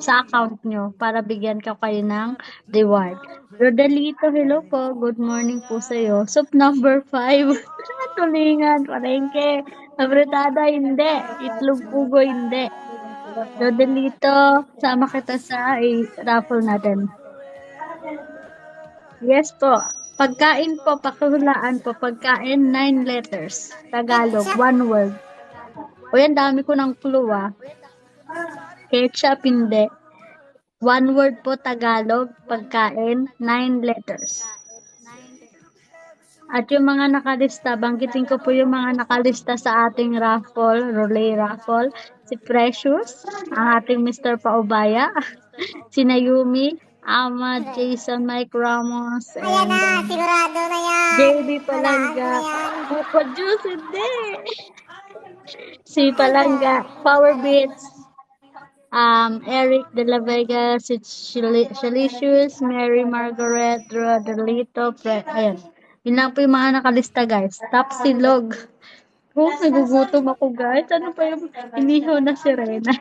sa account nyo para bigyan ko kayo ng reward. Rodalito, hello po. Good morning po sa'yo. Soup number 5. Tulingan, palengke. Abritada, hindi. Itlog pugo, hindi. Rodalito, sama kita sa raffle natin. Yes po. Pagkain po, pakihulaan po. Pagkain, 9 letters. Tagalog, 1 word. O yan, dami ko ng clue Ketchup, hindi. 1 word po Tagalog, pagkain, 9 letters. At yung mga nakalista, banggitin ko po yung mga nakalista sa ating raffle, relay raffle. Si Precious, ang ating Mr. Paubaya, si Nayumi, Ahmad, Jason, Mike Ramos, Ayan and na, sigurado na yan. JB Walaan Palanga. ko na yan. Buko Juice, hindi. Si Palanga, Power Beats, Eric De La Vega, si Shalicious, Mary Margaret, Rodolito, ayan. Yun lang po yung mga nakalista guys. Top silog. Oh, nagugutom ako guys. Ano pa yung inihaw na sirena?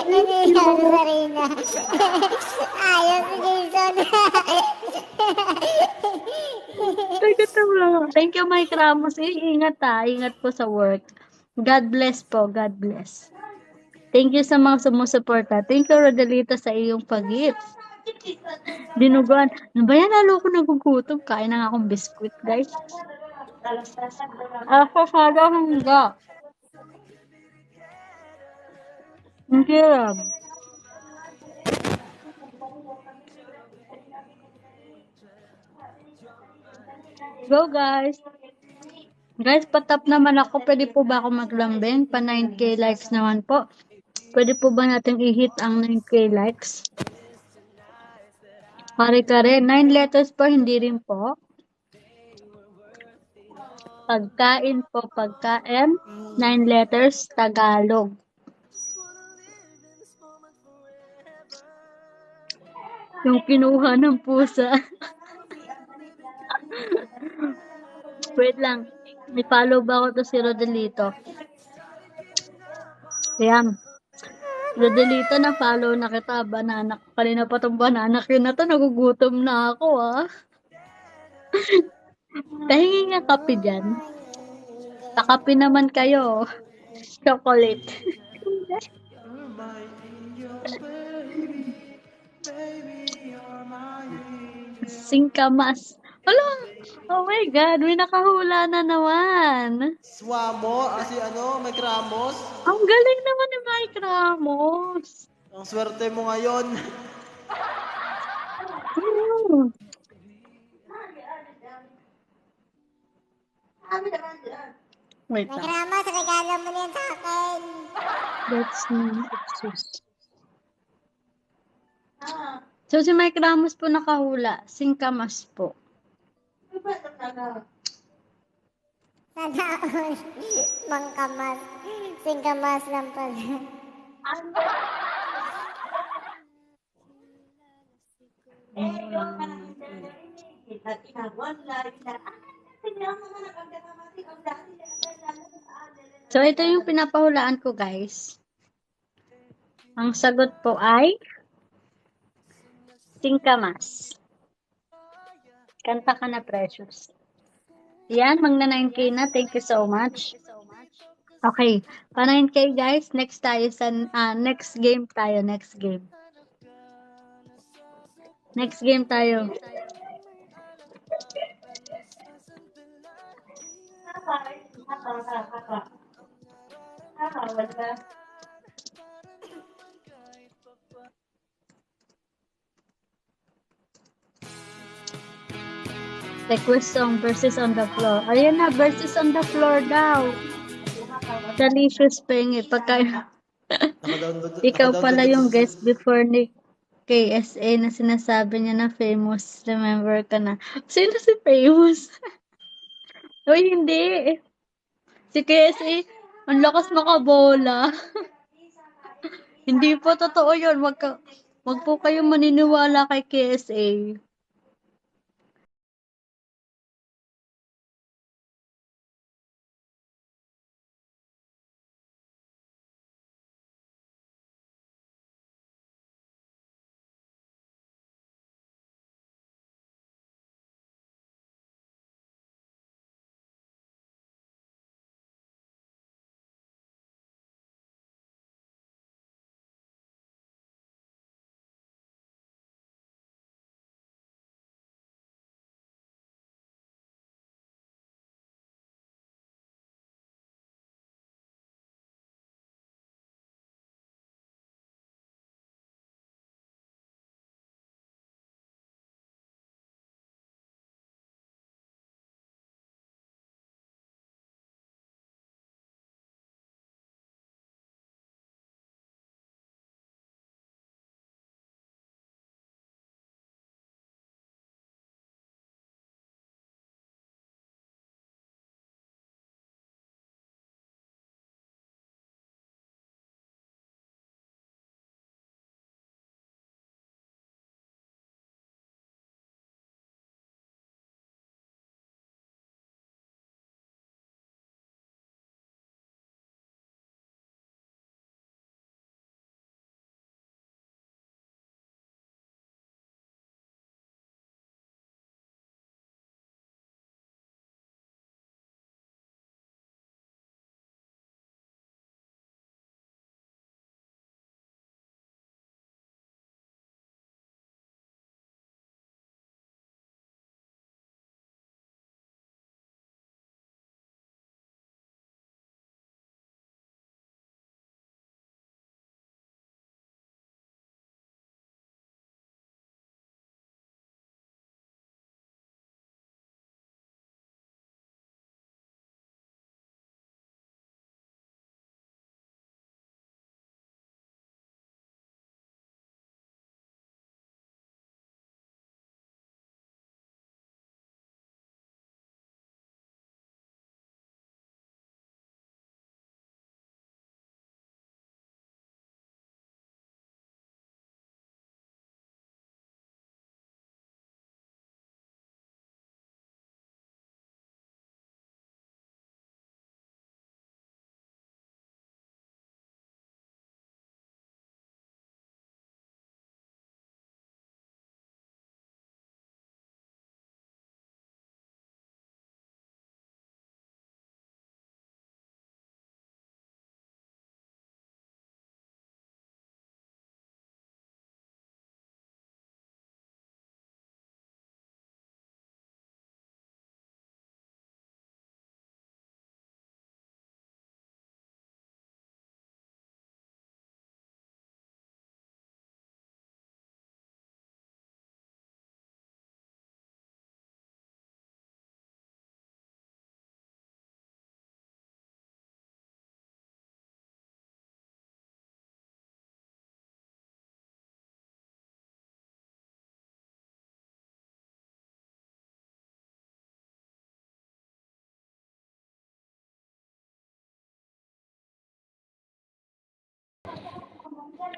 Nangyayari sa Reyna. Ayaw si Jason. Thank you, Mike Ramos. Ingat ingat po sa work. God bless po. God bless. Thank you sa mga sumusuporta. Thank you, Rodalita, sa iyong pag-gift. Dinuguan. Ano ba yan? Lalo ko nagugutom. Kain na nga akong biskuit, guys. Ako, sada hangga. Hindi lang. Go, guys. Guys, patap naman ako. Pwede po ba ako maglambing? Pa 9K likes naman po. Pwede po ba natin i-hit ang 9K likes? Kare-kare. 9 letters po, hindi rin po. Pagkain po, pagkain. 9 letters, Tagalog. Yung kinuha ng pusa. Wait lang. May follow ba ako to si Rodelito? Ayan. Rodelito, na follow na kita. Banana. Kanina pa tong banana na to. Nagugutom na ako Pahingi nga kape dyan. Pakape naman kayo. Chocolate. Singkamas. Wala. Oh my God, may nakahula na naman. Swamo, Mike Ramos. Ang galing naman ni Mike Ramos. Ang swerte mo ngayon. Wait Mike lang. Ramos, regalo mo na yan sa akin. That's me. So, si Mike Ramos po nakahula. Singkamas po. Sana all. Mangkamas. Singkamas lang pala. So, ito yung pinapahulaan ko, guys. Ang sagot po ay singkamas. Kanta ka na, Precious. Yan, magna 9K na. Thank you so much. Okay, pa 9K guys. Next tayo sa next game tayo. Next game tayo. Request song, Verses on the Floor. Ayan na, Verses on the Floor daw. Delicious pengi. Pagka ikaw pala Naka-download yung ako guest before ni KSA na sinasabi niya na famous. Remember ka na. Sino si famous? Uy, hindi. Si KSA, ang lakas makabola. Hindi po totoo yun. Wag po kayong maniniwala kay KSA.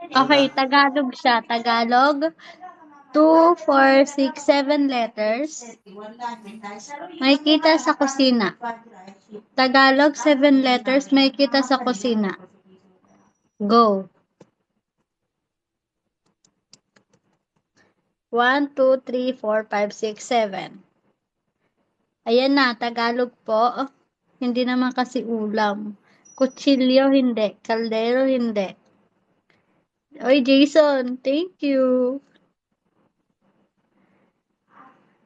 Okay, Tagalog siya. Tagalog. 2, 4, 6, 7 letters. Makikita sa kusina. Tagalog, 7 letters. Makikita sa kusina. Go. 1, 2, 3, 4, 5, 6, 7. Ayan na, Tagalog po. Hindi naman kasi ulam. Kutsilyo, hindi. Kaldero, hindi. Oy, Jason, thank you.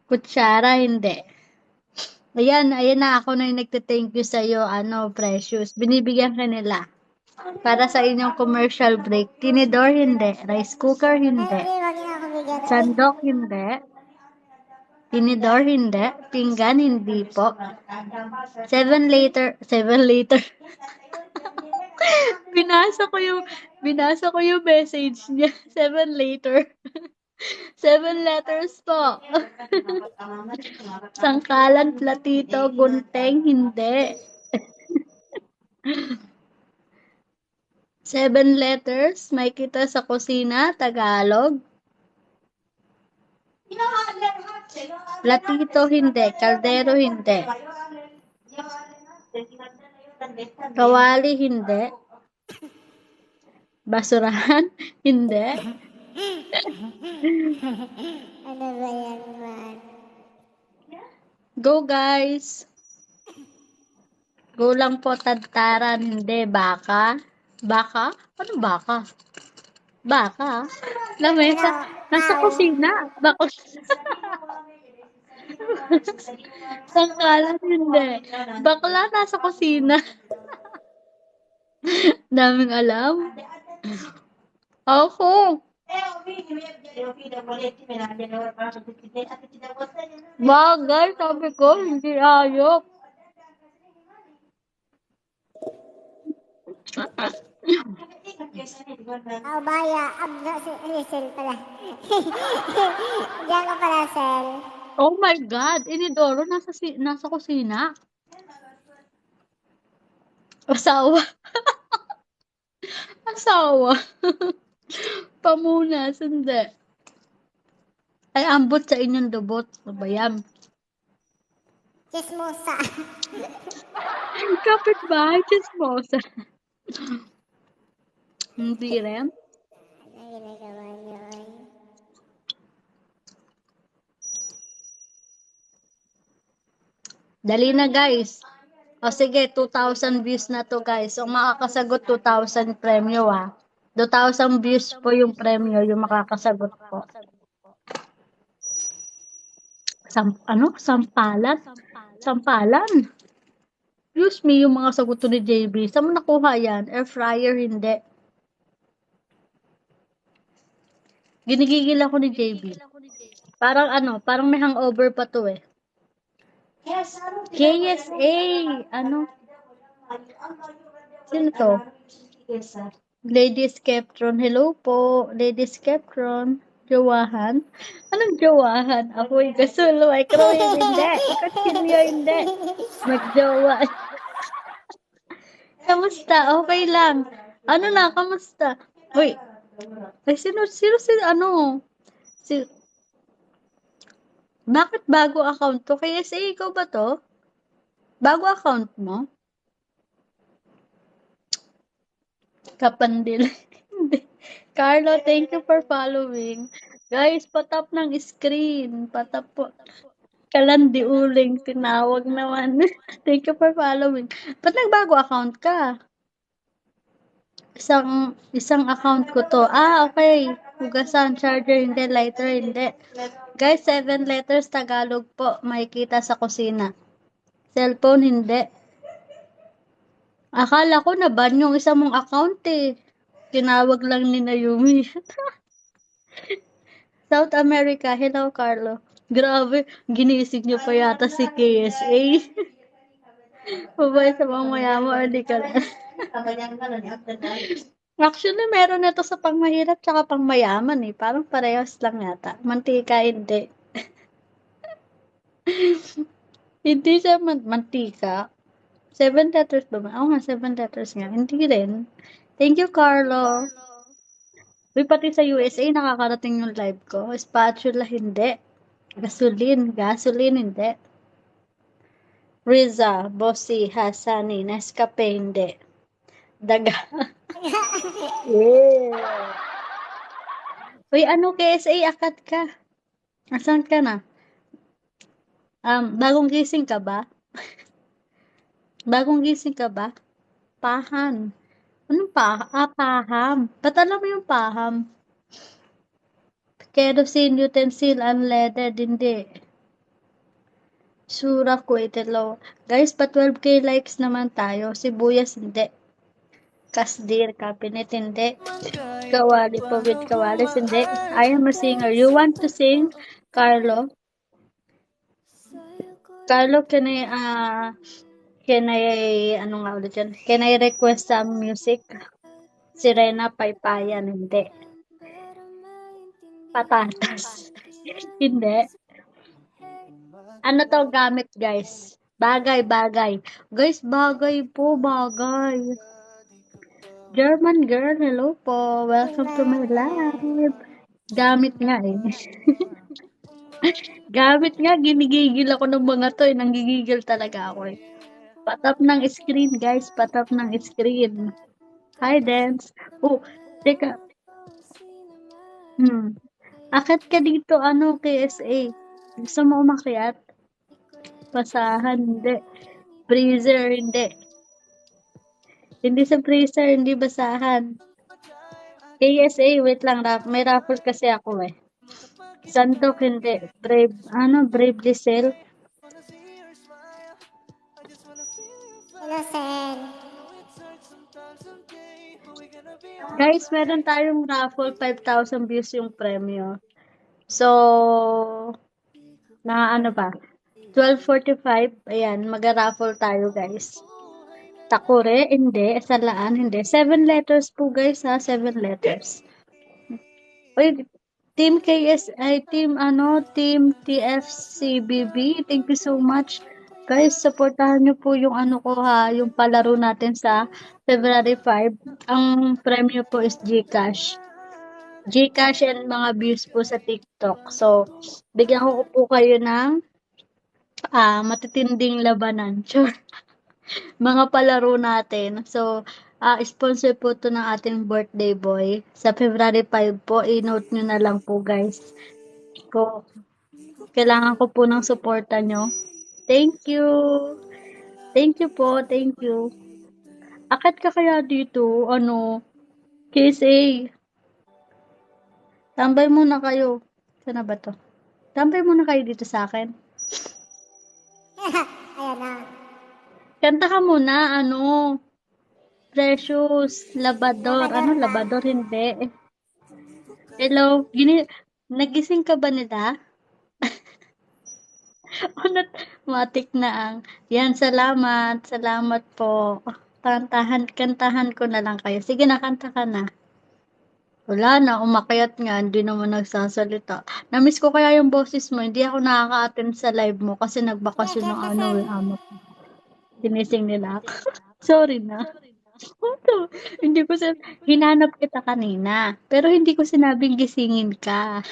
Kutsara, hindi. Ayan na ako na yung nagte-thank you sa'yo, Precious. Binibigyan ka nila. Para sa inyong commercial break. Tinidor, hindi. Rice cooker, Ay, hindi. hindi, wag niyo ako bigyan. Ay, Sandok, hindi. Tinidor, hindi. Pinggan, hindi po. 7 later. binasa ko yung message niya. 7 later. 7 letters po. Sangkalan, platito, gunteng, hindi. 7 letters, may kita sa kusina, Tagalog. Platito, hindi. Kaldero, hindi. Kawali, hindi. Basurahan, hindi. ano ba yan, man? Go, guys! Go lang po, tadtaran, hindi. Baka? Baka? Ano baka? Baka? Lamesa? Nasa Cow. kusina. Bako. Sangkalan, hindi. Bakla, nasa kusina. Daming alam. Ako. Bagay, sabi ko, hindi ayop. Baya. No, Sel pala. Diyan ka pala, Sel. Oh my God, Inidoro, nasa kusina. Asawa. Asawa. Pamunas, hindi. Ay, ambot sa inyong lubot. Ano ba yan? Chismosa. Kapitbahay, chismosa. Hindi rin. Ano ginagawa niyo, ay? Dali na, guys. O sige, 2,000 views na to, guys. So, makakasagot 2,000 premyo, 2,000 views po yung premyo, yung makakasagot po. Sampalan? Sampalan? Excuse me, yung mga sagot to ni JB. Saan mo nakuha yan? Air fryer, hindi. Ginigigil ako ni JB. Parang may hangover pa to eh. KSA! Sino to? Lady Skeptron. Hello po, Lady Skeptron. Jowahan? Anong jowahan? Ako'y kasulo. Ay, Kroy, hindi. Kutsilyo, hindi. Magjowa. Kamusta? Okay lang. Kamusta? Uy. Ay, sino, bakit bago account to? KSA, ikaw ba to? Bago account mo? Kapandil. Carlo, thank you for following. Guys, patap ng screen. Patap po. Kalandi uling, tinawag naman. Thank you for following. Ba't nagbago account ka? Isang account ko to. Okay. Hugasan, charger, hindi. Lighter, hindi. Guys, 7 letters Tagalog po. Makikita sa kusina. Cellphone, hindi. Akala ko na ban yung isa mong account eh. Tinawag lang ni Nayumi. South America. Hello, Carlo. Grabe, ginising niyo pa yata si KSA. Babay sa mga mayaman or di ka lang. Actually, meron na to sa pangmahirap tsaka pangmayaman eh. Parang parehas lang yata. Mantika, hindi. Hindi siya mantika. 7 letters ba? Oo nga, 7 letters nga. Hindi rin. Thank you, Carlo. Uy, pati sa USA, nakakarating yung live ko. Spatula, hindi. Gasoline, hindi. Riza, Bossy, Hasani, Nescafe, hindi. Daga. Yeah. Uy, KSA, akat ka. Asan ka na? Bagong gising ka ba? Bagong gising ka ba? Pahan. Anong paham? Ba't alam mo yung paham? Kerosene, utensil, unleaded, hindi. Sura Kuitelo. Guys, pa 12k likes naman tayo. Sibuyas hindi. Kasdir, Kapinet hindi. Kawali po with Kawalis hindi. I am a singer. You want to sing, Carlo? Carlo, ano nga ulit yan? Can I request some music? Sirena Paypayan, hindi. Patatas. Hindi. Ano to gamit, guys? Bagay. Guys, bagay po, bagay. German girl, hello po. Welcome to my live. Gamit nga eh. Gamit nga, ginigigil ako ng mga to eh. Nanggigigil talaga ako eh. Patap ng screen, guys. Patap ng screen. Hi, Dance. Oh, teka. Akit ka dito, KSA. Gusto mo umakyat? Basahan, hindi. Freezer, hindi. Hindi sa freezer, hindi basahan. KSA, wait lang. May raffle kasi ako eh. Santok, hindi. Brave Diesel. Hello, sir. Guys, meron tayong raffle, 5,000 views yung premyo. So, ba? 12:45, ayan, mag-raffle tayo, guys. Takure, hindi. Salaan, hindi. 7 letters po, guys, ha? 7 letters. Uy, Team Team TFCBB, thank you so much. Guys, supportahan nyo po yung yung palaro natin sa February 5. Ang premyo po is GCash. GCash and mga views po sa TikTok. So, bigyan ko po kayo ng matitinding labanan. Sure. Mga palaro natin. So, sponsor po to ng ating birthday boy. Sa February 5 po, i-note nyo na lang po, guys. Kailangan ko po ng suporta nyo. Thank you. Thank you po. Thank you. Akit ka kaya dito, KSA. Tambay muna kayo. Sana ba to? Tambay muna kayo dito sa akin. Ayan na. Kanta ka muna, Precious, Labador. Labador? Hindi. Hello, nagising ka ba nila? Matik na ang. Yan, salamat. Salamat po. Kantahan ko na lang kayo. Sige na, kanta ka na. Wala na, umakyat nga, hindi naman nagsasalita. Namiss ko kaya yung boses mo, hindi ako nakaka-attend sa live mo kasi nagbakasyon ng amo ko. Sinising nila ako. Sorry na. Hindi ko hinanap kita kanina, pero hindi ko sinabing gisingin ka.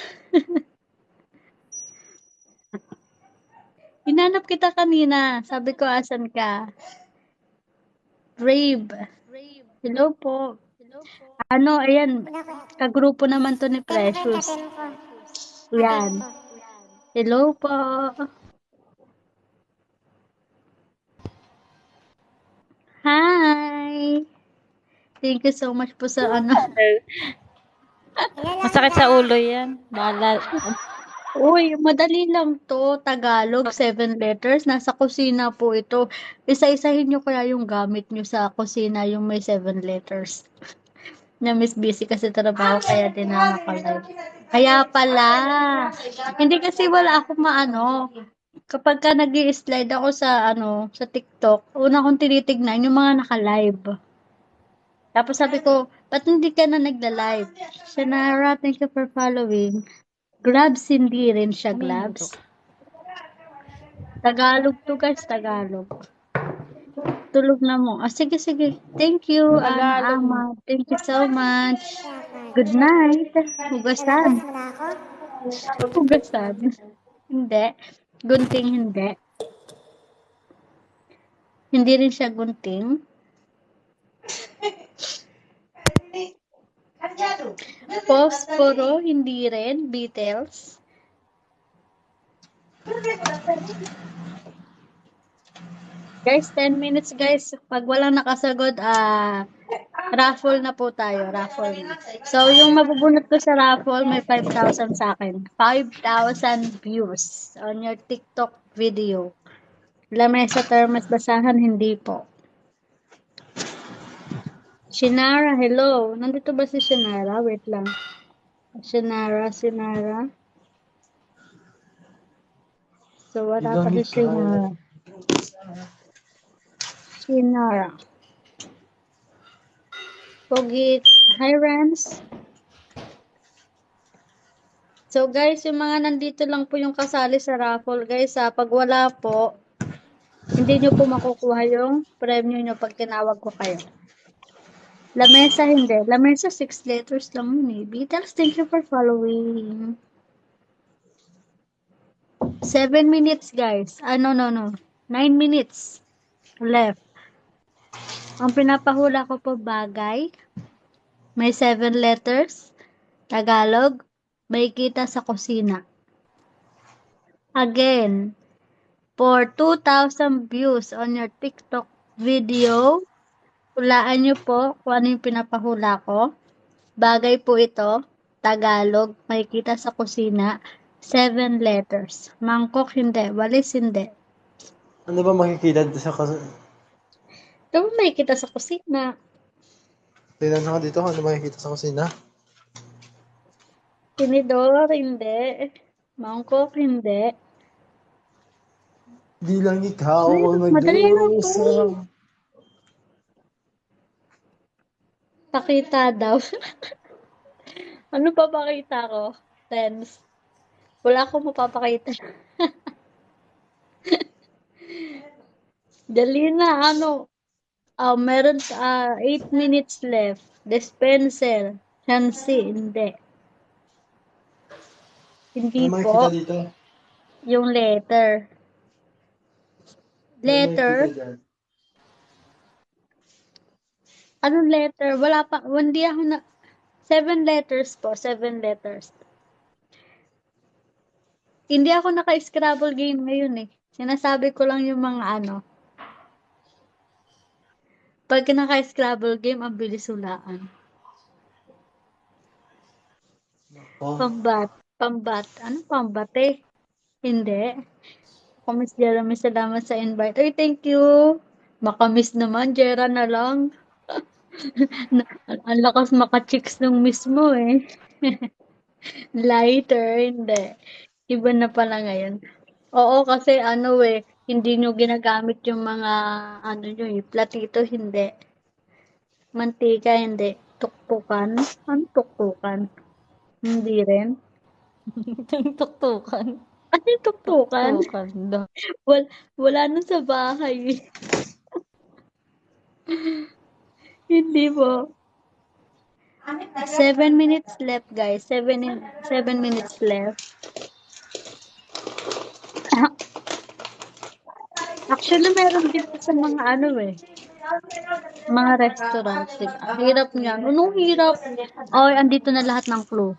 Hinanap kita kanina, sabi ko asan ka. Brave. Hello po. Ayan, kagrupo naman to ni Precious. Yan. Hello po. Hi. Thank you so much po sa Masakit sa ulo yan. Uy, madali lang to. Tagalog, 7 letters. Nasa kusina po ito. Isa-isahin nyo kaya yung gamit nyo sa kusina, yung may 7 letters. Na Miss Busy kasi trabaho, kaya din na nakalive. Kaya pala. Hindi kasi wala ako kapag ka nag-i-slide ako sa TikTok, una kong tinitignan yung mga naka-live. Tapos sabi ko, ba't hindi ka na nagla-live? Shanara, thank you for following. Glabs, hindi rin siya Glabs. Tagalog to, guys, Tagalog. Tulog na mo. Sige. Thank you, Ama. Thank you so much. Good night. Hugasan. Hugasan. Hindi. Gunting, hindi. Hindi rin siya gunting. Posporo, hindi rin. Beatles. Guys, 10 minutes guys. Pag walang nakasagot, raffle na po tayo. Raffle. So, yung mabubunot ko sa raffle, may 5,000 sa akin. 5,000 views on your TikTok video. Lamesa, termas, basahan, hindi po. Shinara, hello. Nandito ba si Shinara? Wait lang. Shinara. So, wala pa Ilang si ikaw. Shinara. Pogi. Hi, Rans. So, guys, yung mga nandito lang po yung kasali sa raffle, guys, pag wala po, hindi nyo po makukuha yung premyo nyo pag tinawag ko kayo. Lamesa, hindi. Lamesa, 6 letters lang yun eh. Beatles, thank you for following. 7 minutes, guys. No. 9 minutes left. Ang pinapahula ko po bagay. May 7 letters. Tagalog. May kita sa kusina. Again, for 2,000 views on your TikTok video, hulaan nyo po kung ano yung pinapahula ko. Bagay po ito. Tagalog. May kita sa kusina. 7 letters. Mangkok, hindi. Walis, hindi. Ano ba makikita sa Ito may kita sa kusina. Tingnan ka dito, ano makikita sa kusina? Tinidor, hindi. Mangkok, hindi. Di lang ikaw Ay, ang madali lang nag-uusap. po. Pakita daw. Ano pa pakita ko? Tens. Wala akong mapapakita. Dali na, meron 8 minutes left. Dispenser. Chansi, hindi. Hindi Ano po. makikita dito? Yung letter. Ano Letter? makikita dyan? Anong letter? Wala pa. Hindi ako na. 7 letters po. 7 letters. Hindi ako naka-Scrabble game ngayon eh. Sinasabi ko lang yung mga Pag naka-Scrabble game, ang bilis hulaan. Oh, Pambat. Ano pambate? Hindi. Miss Jeremy, salamat sa invite. Ay, thank you. Makamiss naman, Jera na lang. Ang lakas maka-chicks nung miss mo eh. Lighter, hindi. Iba na pala ngayon. Oo, kasi hindi nyo ginagamit yung mga, nyo platito, hindi. Mantika, hindi. Tuktukan. Ano tuktukan? Hindi rin. Tuktukan. Ano yung tuktukan? Tuktukan daw. Wala na sa bahay. Hindi po. 7 minutes left, guys. 7 minutes left. Actually, meron dito sa mga mga restaurants. Diba? Ang hirap niyan. Anong hirap? Andito na lahat ng clue.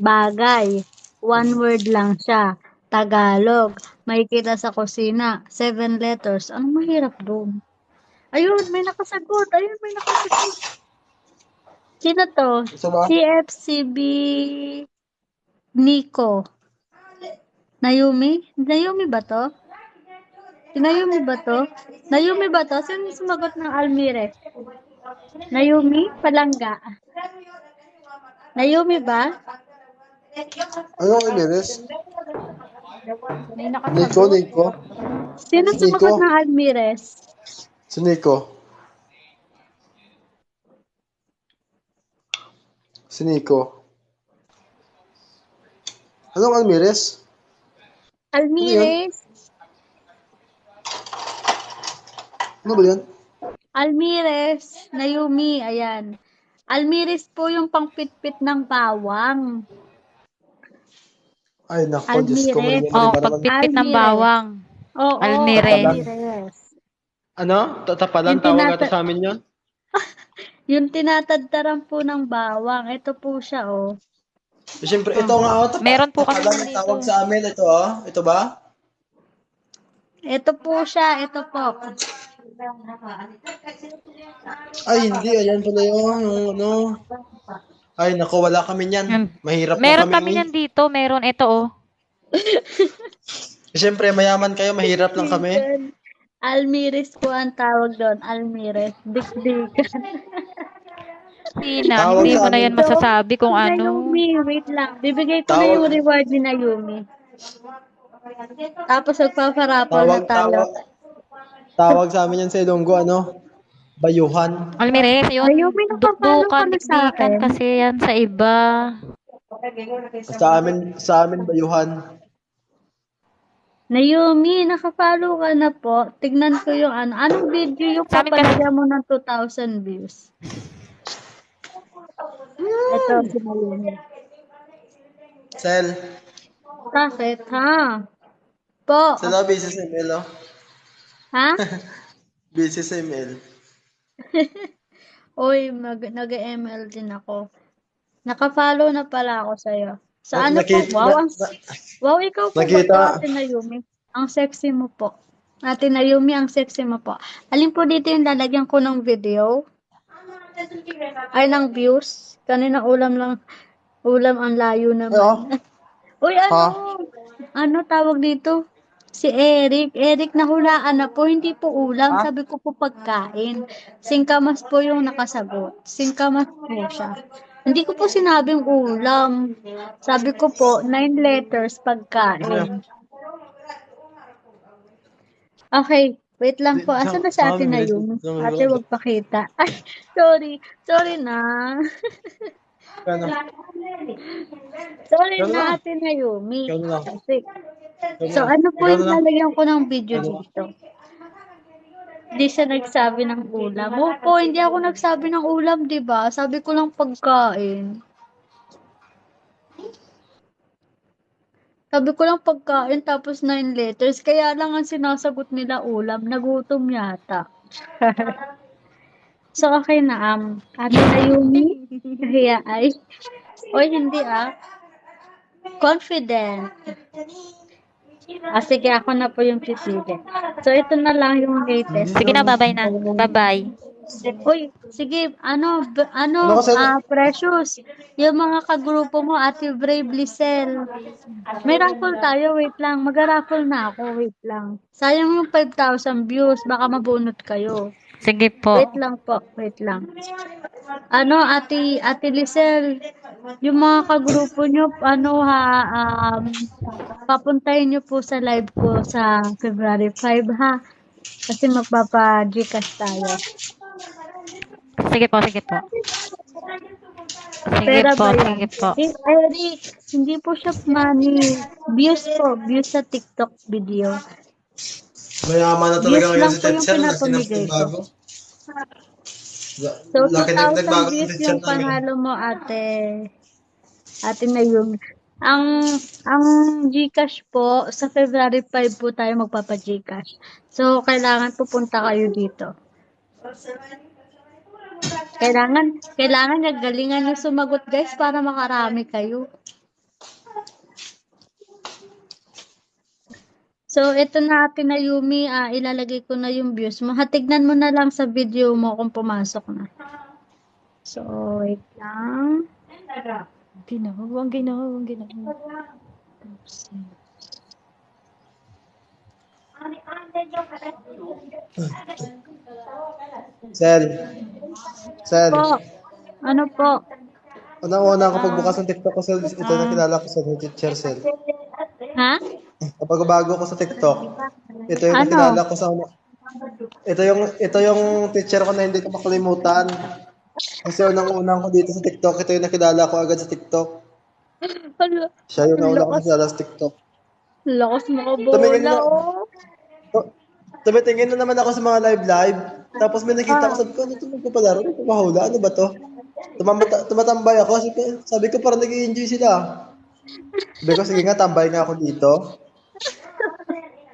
Bagay. 1 word lang siya. Tagalog. May kita sa kusina. 7 letters. Anong mahirap doon? Ayun, may nakasagot. Sino to? Isa ba? CFCB Nico. Nayumi? Nayumi ba to? Nayumi ba to? Sino sumagot ng Almire? Nayumi? Palangga. Nayumi ba? Ano ang Emiris? May Nico. Sino Nico? sumagot ng Almires? Si Nico. Anong Almires? Almires? Ano ba yan? Almires. Nayumi. Ayan. Almires po yung pangpitpit ng bawang. Ay, nako, Diyos ko. Almires. Pagpipit ng Almires. bawang. Oo, Almires. Almires. Ano? Tatapalan Yung tawag ata sa amin yun? Yung tinatadtaran po ng bawang. Ito po siya, Siyempre, ito nga. Meron po kami Tapalan ang dito. tawag sa amin. Ito, Ito ba? Ito po siya. Ito po. Ay, hindi. Ayan pala yun. Yung Ay, nako, wala kami niyan. Mahirap Meron na kami kami. yan dito. Meron ito. Siyempre, mayaman kayo. Mahirap lang kami. Almiris po ang tawag doon. Almiris. Dikdikan. Sinang, Tawag hindi sa mo na amin, yan masasabi kung Si ano. Naomi, wait lang. Bibigay ko na tawag, yung reward ni Naomi. Tapos magpaparapol na tawag, tayo. tawag, tawag sa amin yan sa Ilonggo, ano? Bayuhan. Almires, yun, Naomi, nakapalo ka dukdukan, na sa dikdikan akin. kasi yan sa iba. Sa amin bayuhan. Naomi, nakapalo ka na po. Tignan ko yung ano. Anong video yung Sa amin kasi, papalagyan mo ng 2,000 views? Ito, si Naomi. Sel, Bakit, ha? Po. sila busy sa email, oh. Ha? Busy sa email. Uy, nag-ML din ako. Nakafollow na pala ako sa'yo. Sa ano po? Nakita, Wow, wow, ikaw po ba nakita, to, Ate Naomi? Ang sexy mo po. Ate Naomi, ang sexy mo po. Alin po dito yung lalagyan ko ng video? Ay, ng views. Kanina ulam ang layo ay, naman. oh, Uy, ha? ano tawag dito? Si Eric. Eric, nahulaan na po. Hindi po ulam. Ha? Sabi ko po pagkain. Singkamas po yung nakasagot. Singkamas po siya. Hindi ko po sinabing ulam. Sabi ko po, 9 letters pagkain. Okay, wait lang po. Asan na si Ate Naomi? Ate, wag pakita. Ay, sorry. Sorry na. Ano? Sorry Ikaw na na, lang. Ate Naomi. Ikaw na lang. Kasi, Ikaw so na. ano po Ikaw yung na lang. lalagyan ko ng video dito? Hindi siya nagsabi ng ulam. Opo, hindi ako nagsabi ng ulam, di ba? Sabi ko lang pagkain. Sabi ko lang pagkain tapos 9 letters. Kaya lang ang sinasagot nila ulam. Nagutom yata. So, okay na, Ate Naomi. Kaya ay. Oy, hindi Confident. Sige, ako na po yung pipili. So, ito na lang yung latest. sige na, bye-bye na. Bye-bye. Uy, sige, Ano kasi, Precious, yung mga kagrupo mo, Ate Brave Lizelle, may raffle tayo, wait lang, mag-raffle na ako, wait lang. Sayang yung 5,000 views, baka mabunot kayo. Sige po. Wait lang po, wait lang. Ate Lizelle, yung mga kagrupo nyo, papuntahin nyo po sa live ko sa February 5, ha? Kasi magpapa-Gcash tayo. Sige po, sige po. Sige Pera po, ba yan? sige po. Eric, hindi po siya money. Views po, views sa TikTok video. mayaman na talaga Views ngayon lang si po yung teacher. pinapamigay ko. Bago. So, Laki na 2,000 nagbago views sa teacher yung namin. panalo mo, Ate Naomi. Ang Gcash po, sa February 5 po tayo magpapa-Gcash. So, kailangan pupunta kayo dito. Kailangan nagalingan yung sumagot, guys, para makarami kayo. So, ito na, Ate Naomi, ilalagay ko na yung views mo. Tignan mo na lang sa video mo kung pumasok na. So, wait lang. Ginawang. Sel. Sel. Po, ano po? Unang-una ko pagbukas ng TikTok ko, Sel, ito nakilala ko sa teacher, Sel. Ha? Kapag bago ko sa TikTok, ito yung Ano? nakilala ko sa ito yung teacher ko na hindi ko makalimutan. Kasi unang-unang ko dito sa TikTok, ito yung nakilala ko agad sa TikTok. Hala, Siya yung nauna ko nakilala sa TikTok. lakas Tumingin makabola, na, oh. tumitingin na naman ako sa mga live. Tapos may nakita ko, sabi ko, ano ito magpapalaro? Ano mahula? Ano ba to? Tumatambay ako. Sabi ko, parang nag-i-enjoy sila. Sabi ko, sige nga, tambay nga ako dito.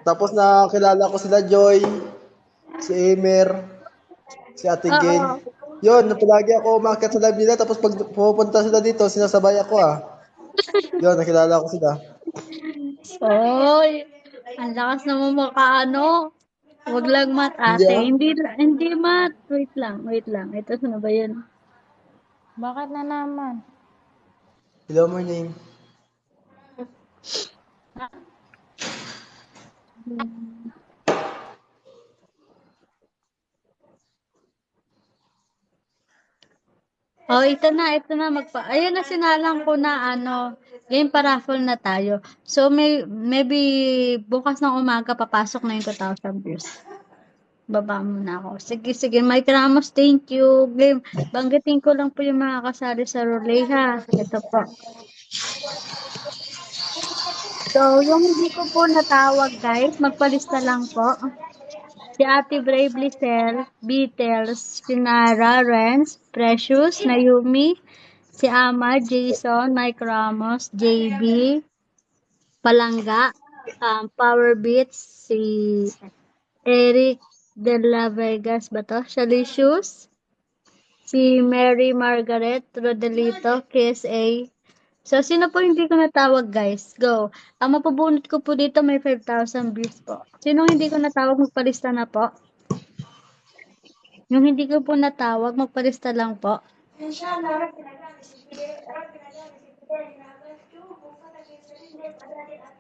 Tapos nakilala ko sila Joy, si Emer, si Ate Gain. Yun, palagi ako umakyat sa live nila. Tapos pag pupunta sila dito, sinasabay ako Yun, nakilala ko sila. Oy, ang lakas naman makaano. Wag lang mat, ate. Hindi mat. Wait lang. Ito, sino ba yan? Bakit na naman? Hello, morning. Oh, ito na Ayun na sinalang ko na game paraffle na tayo. So maybe bukas ng umaga papasok na yung 2,000 views. Baba muna ako. Sige, Mike Ramos, thank you. Game, banggitin ko lang po yung mga kasali sa relay ha. Ito po. So, yung hindi ko po natawag guys, magpalista lang po. Si Ate Brave Lisel, Beatles, Sinara, Renz, Precious, Naomi, si Ama, Jason, Mike Ramos, JB, Palangga, Power Beats, si Eric de la Vegas ba to? Shalicious, si Mary Margaret Rodelito, KSA. So, sino po hindi ko natawag, guys? Go. Ang mapabunot ko po dito may 5,000 views po. Sino hindi ko natawag, magpalista na po. Yung hindi ko po natawag, magpalista lang po.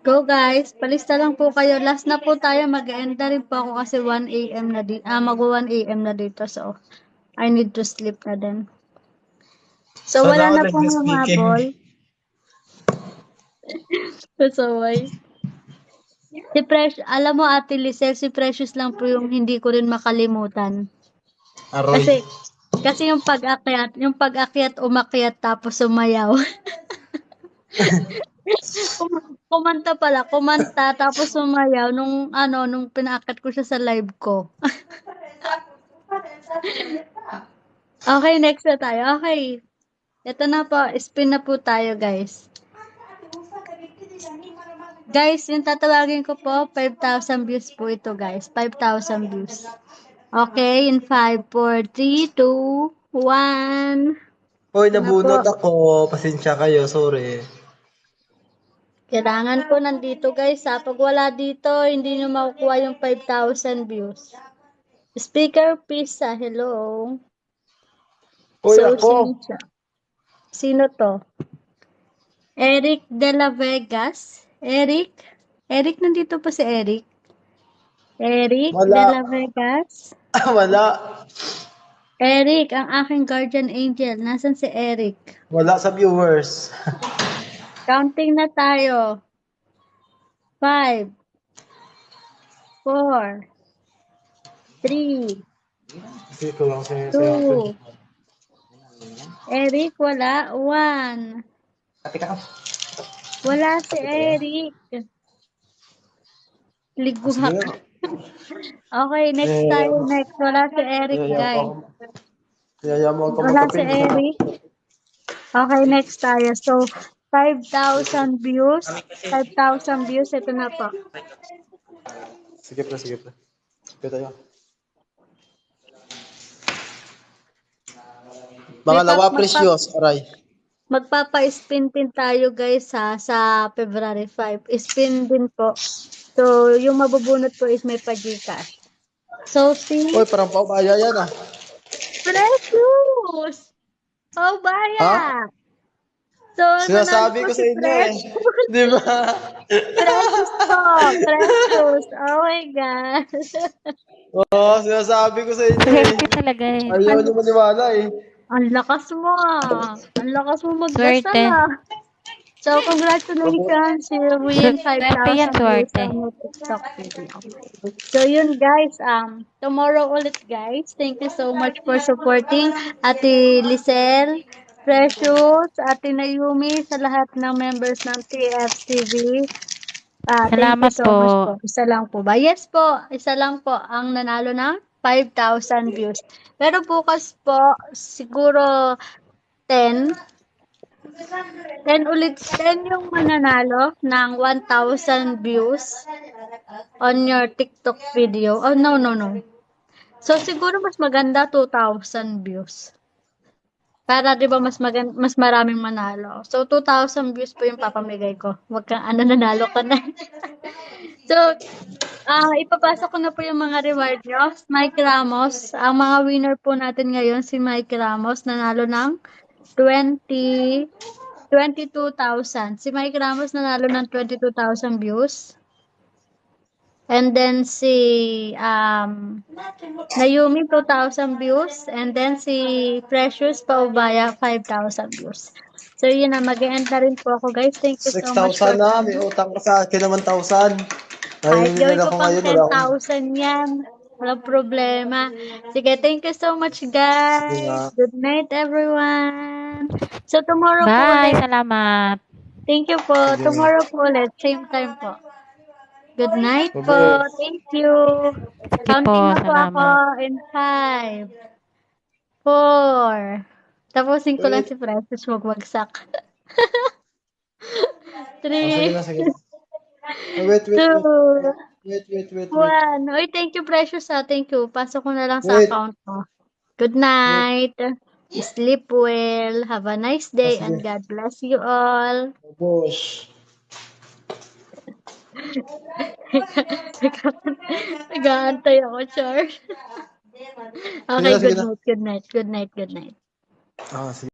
Go guys, palista lang po kayo. Last na po tayo, mag-end na rin po ako kasi 1 AM na dito. Mag-1 AM na dito. So, I need to sleep na din. So, Sana wala all na like pong this humabol. So, why? Si alam mo Ate Lisel, si Precious lang po yung hindi ko rin makalimutan. Aroy. Kasi yung pag-akyat, umakyat tapos sumayaw. Kumanta tapos sumayaw nung pinaakyat ko siya sa live ko. Okay, next na tayo. Okay. Ito na po, spin na po tayo, guys. Guys, yung tatawagin ko po, 5,000 views po ito, guys. 5,000 views. Okay, in 5, 4, 3, 2, 1. Hoy, nabunot ako. Pasensya kayo, sorry. Kailangan ko nandito, guys. Pag wala dito, hindi nyo makukuha yung 5,000 views. Speaker Pisa, hello. Hoy, ako. Sino to? Eric de la Vegas. Eric, nandito pa si Eric. Eric Wala. de la Vegas. Wala. Eric, ang aking guardian angel. Nasaan si Eric? Wala sa viewers. Counting na tayo. 5, 4, 3, Kasi ko lang sa 2. Eric, wala. 1. Wala si Eric. Liguhak. Okay, next tayo. Next. Wala si Eric, guys. Kaya mo ako Wala si Eric. Okay, next tayo. So, 5,000 views. 5,000 views. Ito na po. Sige pa. Sige tayo. Pangalawa, Precious. Aray. Magpapa-spin din tayo guys sa February 5. Spin din po. So, yung mabubunot po is may pa-Gcash. So, si Hoy, parang paubaya yan ah. Precious! Oh, baya! Ha? So, Sinasabi ko sa inyo eh. Di ba? Precious po! Precious! Oh my God! Oo, sinasabi ko sa inyo eh. Swerte talaga eh. Ayaw niyo maniwala eh. Ang lakas mo ah! Ang lakas mo magdasal Swerte. ah! So, congratulations! You win 5,000 Swerte yan, swerte. sa mga TikTok video. So, yun guys. Tomorrow ulit guys. Thank you so much for supporting Ate Lisel, Precious, Ate Naomi, sa lahat ng members ng TFTV. Thank you Salamat so po. much po. Isa lang po ba? Yes po. Isa lang po ang nanalo ng 5,000 views. Pero bukas po, siguro 10 yung mananalo ng 1,000 views on your TikTok video. Oh, no. So, siguro mas maganda 2,000 views. Para 'di ba mas maraming manalo. So 2,000 views po yung papamigay ko. Wag kang nanalo ka na. So ipapasok ko na po yung mga reward nyo. Mike Ramos, ang mga winner po natin ngayon si Mike Ramos nanalo ng 22,000. Si Mike Ramos nanalo ng 22,000 views. And then si Nayumi 2,000 views. And then si Precious Paubaya 5,000 views. So yun na, mag-end na rin po ako guys. Thank you so much 6,000 for na, may utang ka sa akin naman 1,000. kahit gawin Nahihingin ko ako pang ngayon, wala akong... 10,000 yan. Walang problema. Sige, thank you so much Sige nga. guys. Good night everyone. So tomorrow po Bye! ulit. Salamat! Thank you po. Sige. Tomorrow po ulit. Same time po. Good night po. Bye-bye. Thank you. Sige po, Counting na po ako salamat. in 5, 4. Tapusin ko lang Wait. si Francis magwagsak. Sige 3, na, sige na. Wait. 2, 1. Uy, thank you, Precious. Thank you. Pasok ko na lang sa Wait. account ko. Good night. Sleep well. Have a nice day and Sige. God bless you all. Boss. Nag-aantay ako, Char. Sige Okay, na, sige good na. night, good night, good night, good night. Sige.